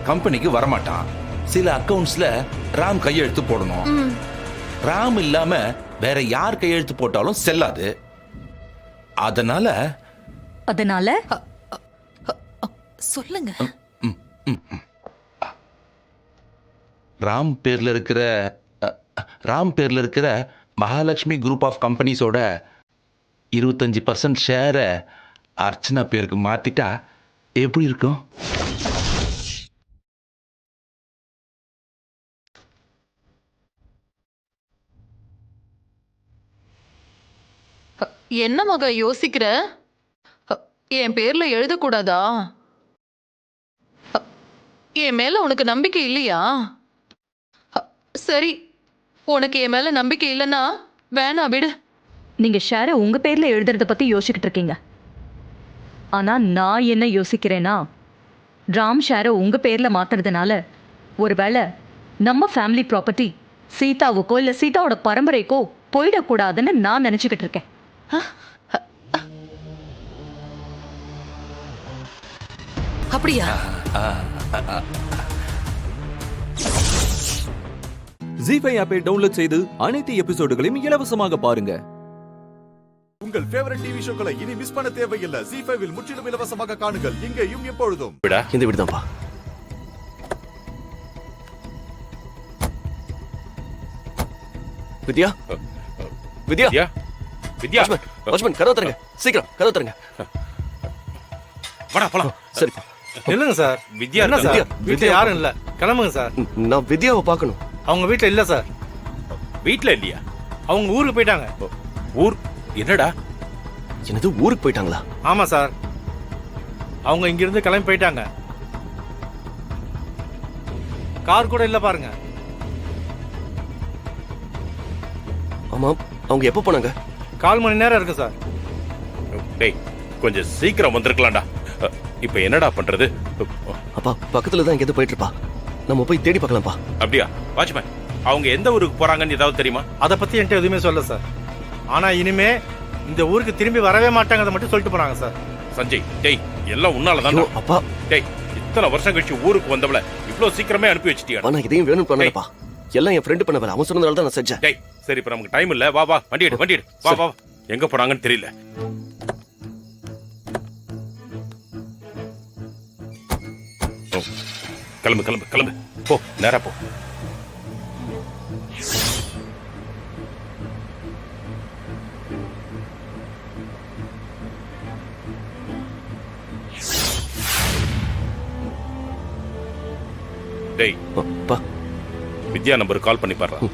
S3: கம்பெனிக்கு வரமாட்டான். சில அக்கவுண்ட்ஸ்ல ராம் கையெழுத்து போடணும். ராம் இல்லாம வேற யார் கையெழுத்து போட்டாலும் செல்லாது. அதனால
S12: சொல்லுங்க.
S3: ராம் பேர்ல இருக்கிற மகாலட்சுமி குரூப் ஆஃப் கம்பெனிஸோட 25% ஷேரை அர்ச்சனா பேருக்கு மாத்திட்டா எப்படி இருக்கும்?
S12: என்ன மகா யோசிக்கிற? என் பேர்ல எழுதக்கூடாதா? என் மேல உனக்கு நம்பிக்கை இல்லையா? சரி, உனக்கு என் மேல நம்பிக்கை இல்லைன்னா வேணா விடு.
S22: நீங்க ஷேரை உங்க பேர்ல எழுதுறத பத்தி யோசிச்சுட்டு இருக்கீங்க. ஆனா நான் என்ன யோசிக்கிறேன்னா, ராம் ஷேரை உங்க பேர்ல மாத்துறதுனால ஒருவேளை நம்ம ஃபேமிலி ப்ராப்பர்ட்டி சீதாவுக்கோ இல்ல சீதாவோட பரம்பரைக்கோ போயிடக்கூடாதுன்னு நான் நினைச்சுக்கிட்டு இருக்கேன்.
S12: அப்படியா?
S11: ஜி5 ஆப்பை டவுன்லோட் செய்து அனைத்து எபிசோடுகளையும் இலவசமாக பாருங்க.
S1: உங்கள் ஃபேவரட் டிவி ஷோக்களை இனி மிஸ் பண்ண தேவையில்லை. ஜி5 முற்றிலும் இலவசமாக காணுங்கள், இங்கேயும் எப்பொழுதும்.
S7: இந்த வீடு தான்ப்பா. வித்யா, வித்யா,
S24: வித்யா,
S7: வாட்ச்மேன் கதவு தரங்க, சீக்கிரம் கதவு தரங்க.
S24: வாடா போலாம்.
S7: சரி.
S5: இல்லங்க சார்.
S24: வித்யா
S5: என்ன சார்? வீட்ல யாரும் இல்ல. கிளம்புங்க சார்.
S7: நான் வித்யாவை பார்க்கணும்.
S5: அவங்க வீட்ல இல்ல சார்.
S24: வீட்ல இல்லையா?
S5: அவங்க ஊருக்கு போயிட்டாங்க.
S24: ஊர்? என்னடா?
S7: என்னது, ஊருக்கு போயிட்டாங்களா?
S5: ஆமா சார். அவங்க இங்க இருந்து கிளம்பி போயிட்டாங்க. கார் கூட இல்ல பாருங்க.
S7: ஆமா, அவங்க எப்போ போனாங்க?
S5: 4 மணி நேரம் இருக்கு சார்.
S24: டேய், கொஞ்சம் சீக்கிரம் வந்திருக்கலாம்டா. இப்போ என்னடா பண்றது?
S7: அப்பா பக்கத்துல தான் எங்கேயாவது போயிட்டு இருப்பா. நம்ம போய் தேடி பார்க்கலாம்ப்பா.
S24: அப்படியா? வாட்ச்மேன், அவங்க எந்த ஊருக்கு போறாங்கன்னு ஏதாவது தெரியுமா?
S5: அதை பத்தி என்கிட்ட எதுவுமே சொல்ல சார். ஆனா இனிமே இந்த ஊருக்கு திரும்பி வரவே மாட்டாங்க மட்டும் சொல்லிட்டு போனாங்க சார்.
S24: சஞ்சய், டேய், எல்லாம் உன்னாலதான்.
S7: அப்பா,
S24: டேய், இத்தனை வருஷம் கழிச்சு ஊருக்கு வந்தவள இவ்வளவு சீக்கிரமே அனுப்பி வச்சிட்டியா?
S7: நான் இதையும் வேணும் பண்ணலப்பா. எல்லாம் என் ஃப்ரெண்ட் பண்ண வேலை. அவன் சொன்னதால தான் நான் செஞ்சேன்.
S24: டேய், சரி, இப்ப நமக்கு டைம் இல்ல. வா வா, வண்டி எடு, வண்டி எடு. வா வா. எங்க போறாங்கன்னு தெரியல. கிளம்பு கிளம்பு கிளம்பு, போ, நேரா போ. டேய், வித்யா நம்பருக்கு கால் பண்ணி பாரு.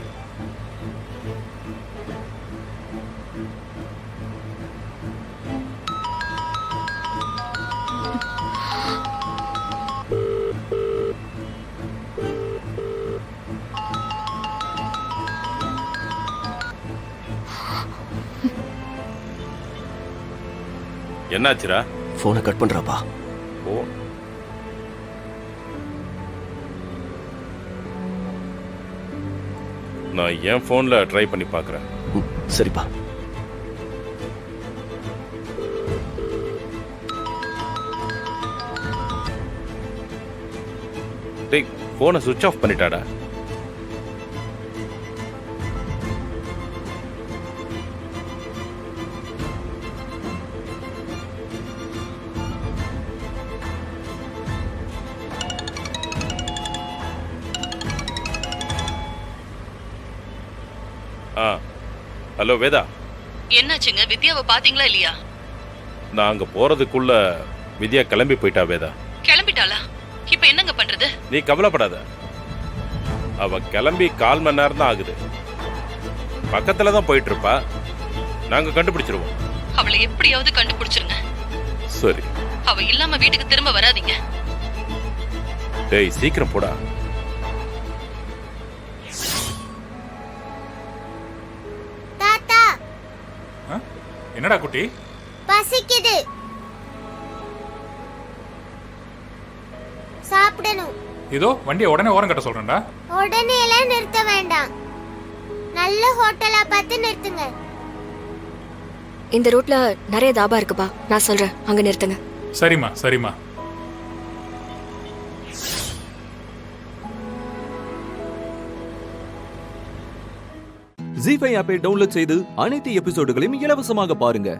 S24: என்னாச்சுரா?
S7: போனை கட் பண்றாப்பா.
S24: ஓ, நான் என் போன்ல ட்ரை பண்ணி பார்க்கறேன்.
S7: சரிப்பா.
S24: டேய், போனை சுவிட்ச் ஆஃப் பண்ணிட்டாடா. ஹலோ வேதா.
S12: என்னாச்சுங்க? வித்யாவை பாத்தீங்களா இல்லையா?
S24: நான் அங்க போறதுக்குள்ள வித்யா கிளம்பி போயிட்டா. வேதா
S12: கிளம்பிட்டாளா? இப்ப என்னங்க பண்றது?
S24: நீ கவலைப்படாத.
S5: அவ கிளம்பி 1/4 மணி நேரம் தான் ஆகுது. பக்கத்துல தான் போயிட்டு இருப்பா. நாங்க கண்டுபிடிச்சிருவோம்.
S12: அவளை எப்படியாவது கண்டுபிடிச்சிருங்க.
S5: சரி.
S12: அவ இல்லாம வீட்டுக்கு திரும்ப வராதீங்க.
S5: டேய் சீக்கிரம் போடா.
S17: தாத்தா
S18: என்னடா குட்டி?
S17: பசிக்குது, சாப்பிடணும்.
S18: இதோ வண்டியை உடனே ஓரம் கட்ட சொல்றேன்டா.
S17: உடனே எல்லாம் நிறுத்த வேண்டாம், நல்ல ஹோட்டலா பார்த்து நிறுத்துங்க.
S2: இந்த ரூட்ல நிறைய தாபா இருக்குப்பா, நான் சொல்றேன், அங்க நிறுத்துங்க.
S18: சரிம்மா சரிம்மா.
S11: ஜி5 ஆப்பை டவுன்லோட் செய்து அனைத்து எபிசோடுகளையும் இலவசமாக பாருங்க.